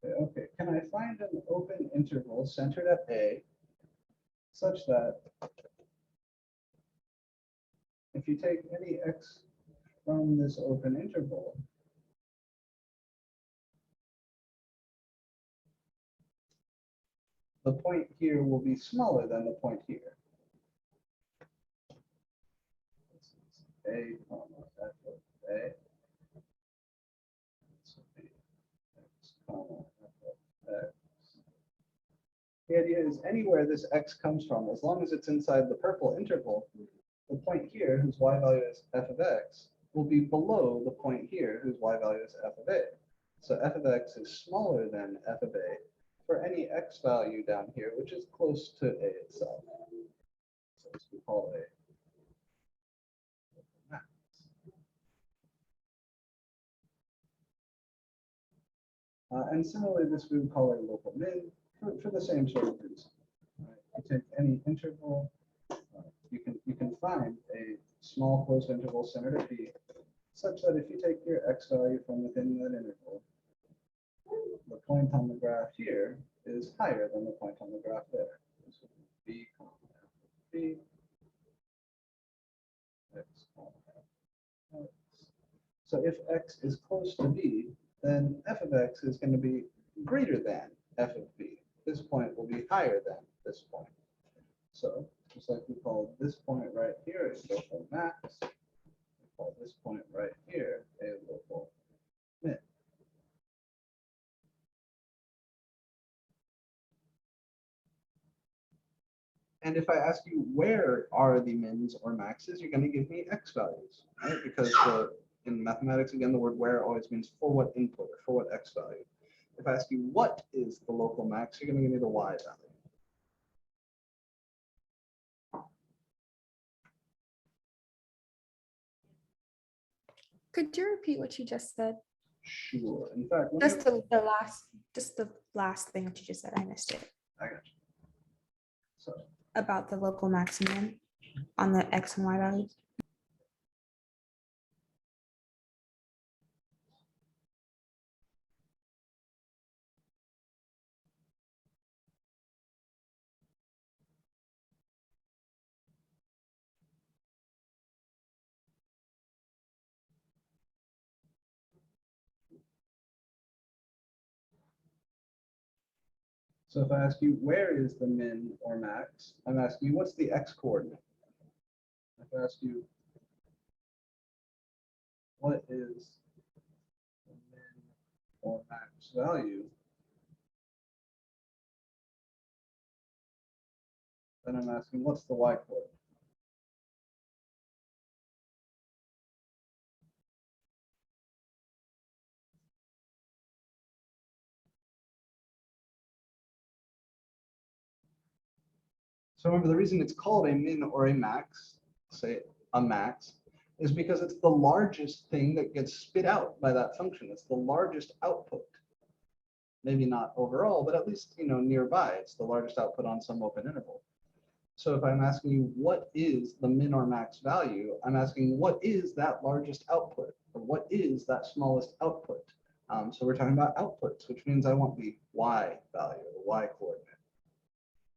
say, okay, can I find an open interval centered at A such that if you take any x from this open interval, the point here will be smaller than the point here. This is A, comma, f of A. This will be x, comma, f of x. The idea is anywhere this x comes from, as long as it's inside the purple interval, the point here, whose y value is f of x, will be below the point here, whose y value is f of A. So f of x is smaller than f of A for any x value down here, which is close to A itself. So this we call a max. And similarly, this we would call a local min for the same sort of reason. Right? You take any interval, you can find a small closed interval centered at B, such that if you take your x value from within that interval, the point on the graph here is higher than the point on the graph there. This would be B, comma, f of B, x, comma, f of x. So if x is close to B, then f of x is going to be greater than f of B. This point will be higher than this point. So just like we call this point right here a local max, we call this point right here a local min. And if I ask you where are the mins or maxes, you're going to give me x values, right? Because in mathematics, again, the word where always means for what input or for what x value. If I ask you what is the local max, you're going to give me the y value. Could you repeat what you just said? Sure. In fact, let Just me, the last thing that you just said. I missed it. I got you. So About the local maximum on the x and y values. So if I ask you where is the min or max, I'm asking you what's the x coordinate? If I ask you, what is the min or max value, then I'm asking, what's the y-coordinate? So remember, the reason it's called a min or a max, say a max, is because it's the largest thing that gets spit out by that function. It's the largest output. Maybe not overall, but at least, nearby. It's the largest output on some open interval. So if I'm asking you, what is the min or max value, I'm asking, what is that largest output? Or what is that smallest output? So we're talking about outputs, which means I want the y value, the y coordinate.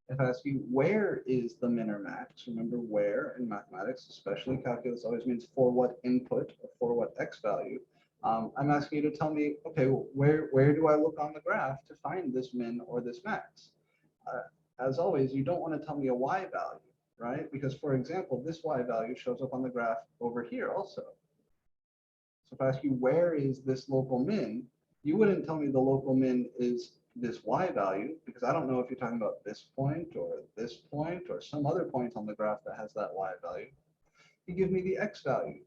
If I ask you, where is the min or max? Remember, where in mathematics, especially calculus, always means for what input or for what x value. I'm asking you to tell me, okay, where do I look on the graph to find this min or this max? As always, you don't want to tell me a y value, right? Because, for example, this y value shows up on the graph over here also. So if I ask you, where is this local min, you wouldn't tell me the local min is this y value, because I don't know if you're talking about this point or some other point on the graph that has that y value. You give me the x value,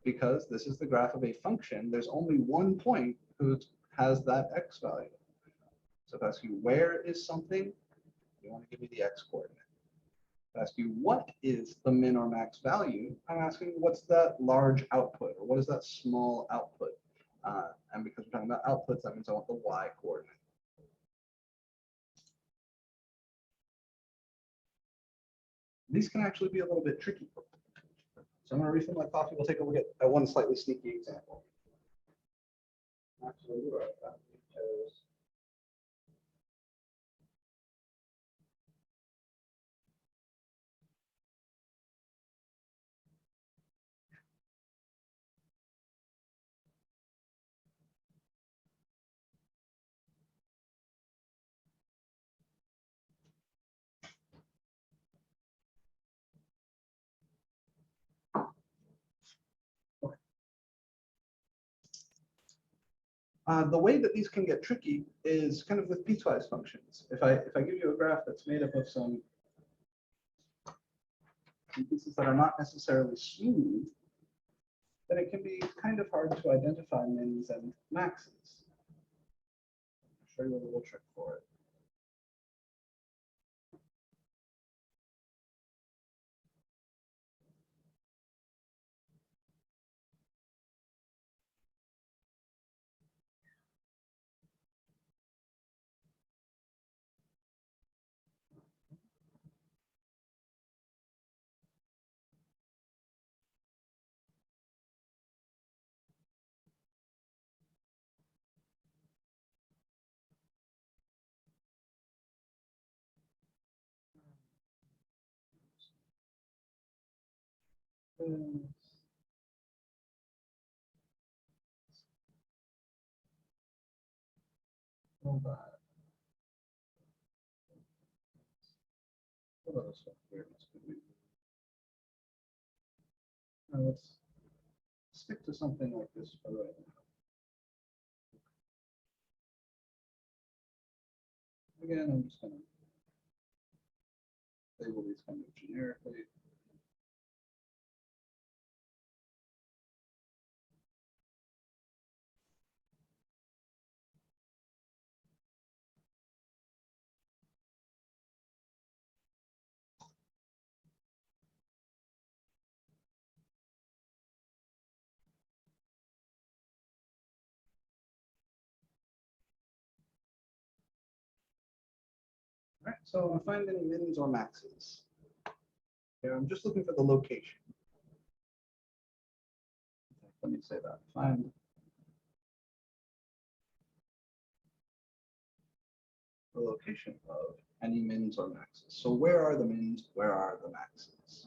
because this is the graph of a function. There's only one point who has that x value. So if I ask you, where is something, you want to give me the x coordinate. If I ask you, what is the min or max value, I'm asking, what's that large output, or what is that small output? And because we're talking about outputs, that means I want the y coordinate. These can actually be a little bit tricky. So I'm going to refill my coffee. We'll take a look at one slightly sneaky example. Actually, we're at that because the way that these can get tricky is kind of with piecewise functions. If I give you a graph that's made up of some pieces that are not necessarily smooth, then it can be kind of hard to identify mins and maxes. I'll show you a little trick for it. Let's stick to something like this for right now. Again, I'm just going to label these kind of generically. All right, so I want to find any mins or maxes. Here, I'm just looking for the location. Let me say that. Find the location of any mins or maxes. So where are the mins? Where are the maxes?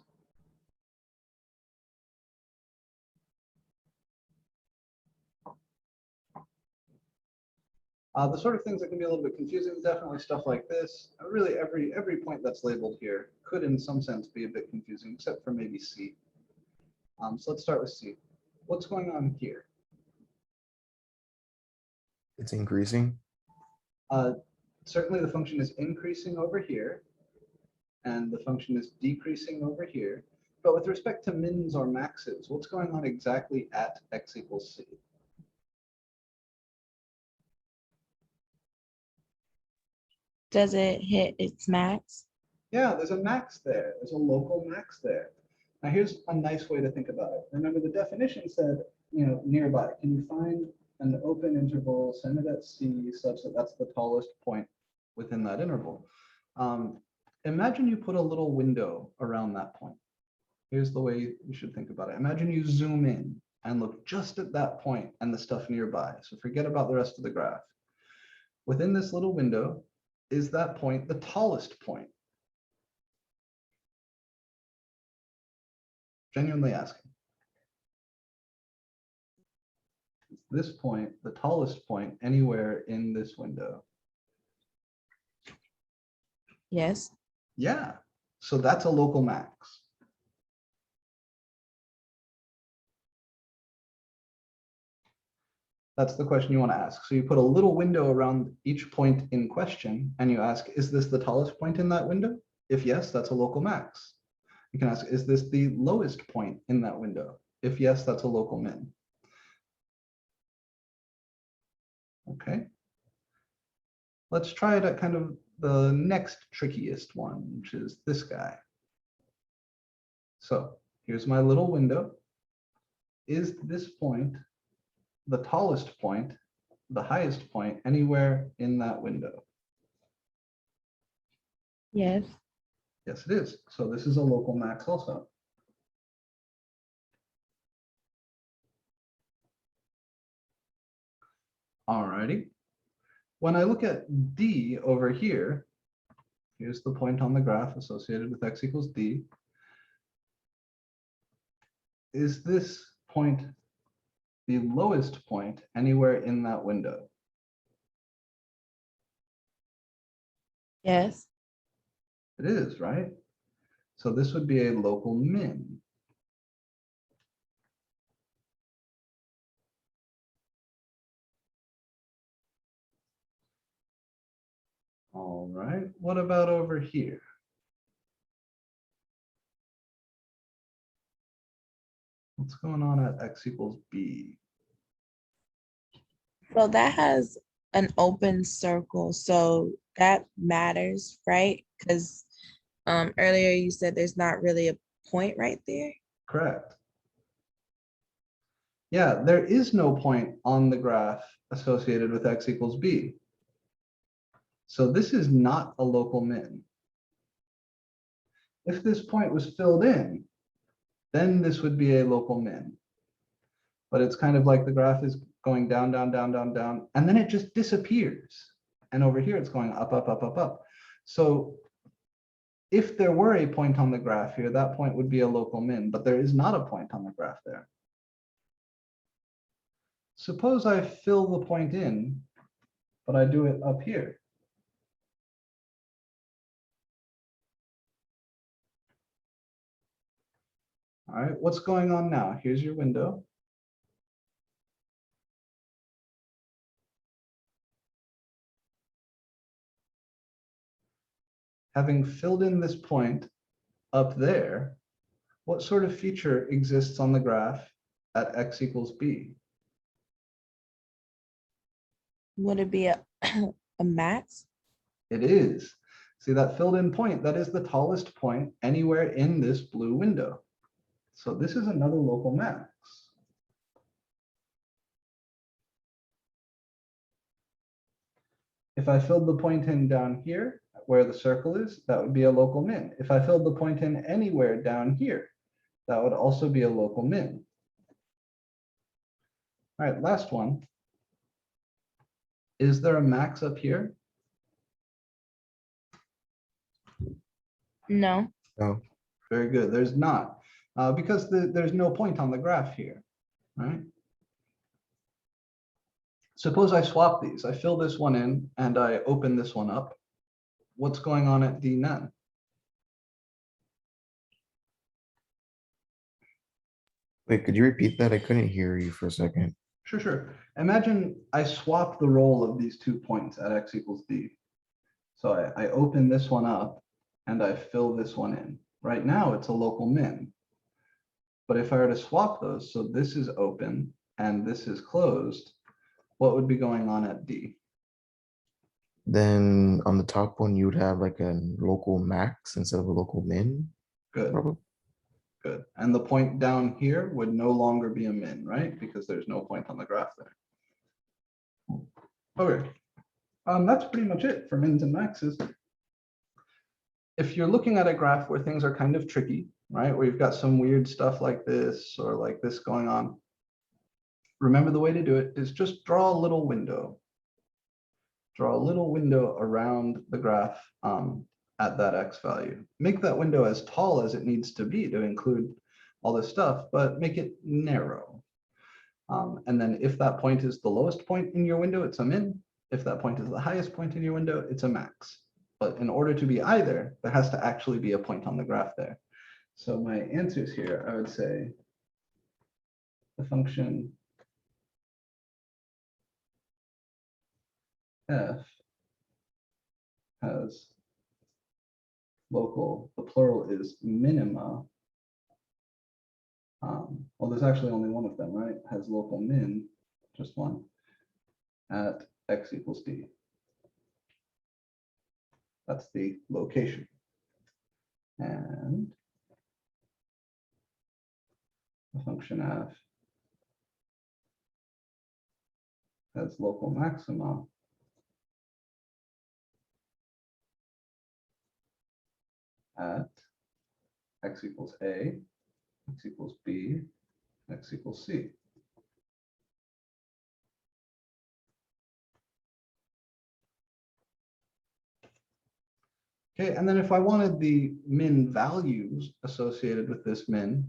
The sort of things that can be a little bit confusing, definitely stuff like this. Really, every point that's labeled here could in some sense be a bit confusing, except for maybe C. So let's start with C. What's going on here? It's increasing. Certainly the function is increasing over here, and the function is decreasing over here. But with respect to mins or maxes, what's going on exactly at x equals C? Does it hit its max? Yeah, there's a max there. There's a local max there. Now here's a nice way to think about it. Remember the definition said, nearby. Can you find an open interval centered at C such that that's the tallest point within that interval? Imagine you put a little window around that point. Here's the way you should think about it. Imagine you zoom in and look just at that point and the stuff nearby. So forget about the rest of the graph. Within this little window, is that point the tallest point? Genuinely asking. Is this point the tallest point anywhere in this window? Yes. Yeah, so that's a local max. That's the question you want to ask. So you put a little window around each point in question and you ask, is this the tallest point in that window? If yes, that's a local max. You can ask, is this the lowest point in that window? If yes, that's a local min. Okay. Let's try it at kind of the next trickiest one, which is this guy. So here's my little window. Is this point the tallest point, the highest point anywhere in that window? Yes. Yes, it is. So this is a local max also. Alrighty. When I look at D over here, here's the point on the graph associated with x equals D. Is this point the lowest point anywhere in that window? Yes. It is, right? So this would be a local min. All right, what about over here? What's going on at x equals B? So that has an open circle, so that matters, right? Because earlier you said there's not really a point right there. Correct. Yeah, there is no point on the graph associated with x equals B. So this is not a local min. If this point was filled in, then this would be a local min. But it's kind of like the graph is going down, down, down, down, down, and then it just disappears. And over here, it's going up, up, up, up, up. So if there were a point on the graph here, that point would be a local min, but there is not a point on the graph there. Suppose I fill the point in, but I do it up here. All right, what's going on now? Here's your window. Having filled in this point up there, what sort of feature exists on the graph at x equals B? Would it be a, a max? It is. See that filled in point, that is the tallest point anywhere in this blue window. So this is another local max. If I filled the point in down here, where the circle is, that would be a local min. If I filled the point in anywhere down here, that would also be a local min. All right, last one. Is there a max up here? No. No. Very good, there's not, because there's no point on the graph here, right? Suppose I swap these, I fill this one in and I open this one up. What's going on at D none? Wait, could you repeat that? I couldn't hear you for a second. Sure, sure. Imagine I swap the role of these 2 points at x equals d. So I open this one up and I fill this one in. Right now it's a local min. But if I were to swap those, so this is open and this is closed, what would be going on at D? Then on the top one, you would have like a local max instead of a local min, Good, probably. good. And the point down here would no longer be a min, right? Because there's no point on the graph there. Okay, that's pretty much it for mins and maxes. If you're looking at a graph where things are kind of tricky, right, where you've got some weird stuff like this or like this going on, remember the way to do it is just draw a little window. Draw a little window around the graph at that x value. Make that window as tall as it needs to be to include all this stuff, but make it narrow. And then if that point is the lowest point in your window, it's a min. If that point is the highest point in your window, it's a max. But in order to be either, there has to actually be a point on the graph there. So my answers here, I would say the function f has local, the plural is minima. Well, there's actually only one of them, right? Has local min, just one, at x equals d. That's the location. And the function f has local maxima at x equals a, x equals b, x equals c. Okay, and then if I wanted the min values associated with this min,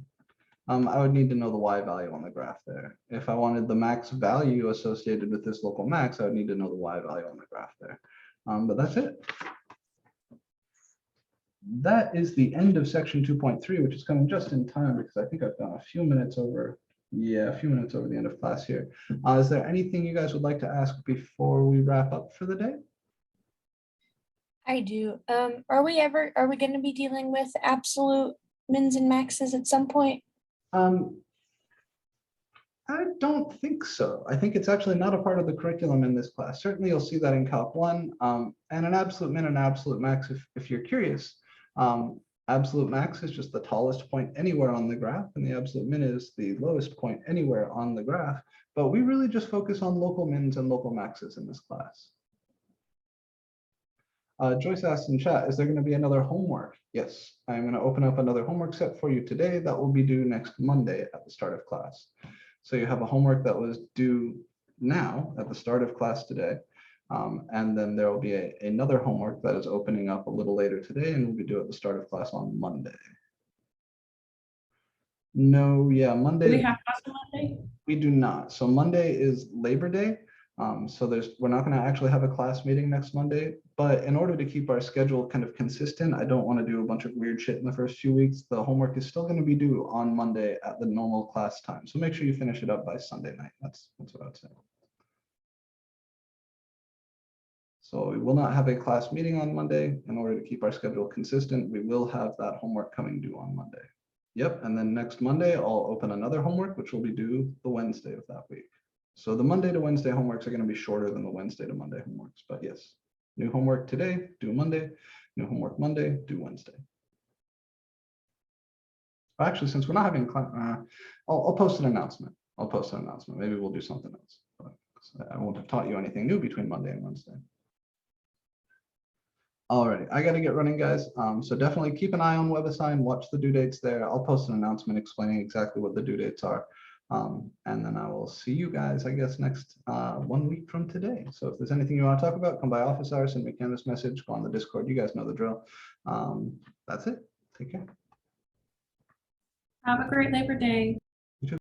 I would need to know the y value on the graph there. If I wanted the max value associated with this local max, I would need to know the y value on the graph there. But that's it. That is the end of section 2.3, which is coming just in time because I think I've gone a few minutes over. Yeah, a few minutes over the end of class here. Is there anything you guys would like to ask before we wrap up for the day? I do. Are we going to be dealing with absolute mins and maxes at some point? I don't think so. I think it's actually not a part of the curriculum in this class. Certainly you'll see that in Calc 1 and an absolute min and absolute max if you're curious. Absolute max is just the tallest point anywhere on the graph, and the absolute min is the lowest point anywhere on the graph. But we really just focus on local mins and local maxes in this class. Joyce asked in chat, is there going to be another homework? Yes, I'm going to open up another homework set for you today that will be due next Monday at the start of class. So you have a homework that was due now at the start of class today. And then there will be another homework that is opening up a little later today and will be due at the start of class on Monday. No, yeah, Monday. Do we have class on Monday? We do not. So Monday is Labor Day. So we're not going to actually have a class meeting next Monday, but in order to keep our schedule kind of consistent, I don't want to do a bunch of weird shit in the first few weeks. The homework is still going to be due on Monday at the normal class time. So make sure you finish it up by Sunday night. That's what I would say. So we will not have a class meeting on Monday. In order to keep our schedule consistent, we will have that homework coming due on Monday. Yep, and then next Monday, I'll open another homework, which will be due the Wednesday of that week. So the Monday to Wednesday homeworks are going to be shorter than the Wednesday to Monday homeworks, but yes, new homework today, due Monday, new homework Monday, due Wednesday. Actually, since we're not having class, I'll post an announcement. I'll post an announcement. Maybe we'll do something else. But I won't have taught you anything new between Monday and Wednesday. Alrighty, I got to get running, guys. So definitely keep an eye on WebAssign, watch the due dates there. I'll post an announcement explaining exactly what the due dates are. And then I will see you guys, I guess, next 1 week from today. So if there's anything you want to talk about, come by office hours, send me a Canvas message, go on the Discord. You guys know the drill. That's it. Take care. Have a great Labor Day.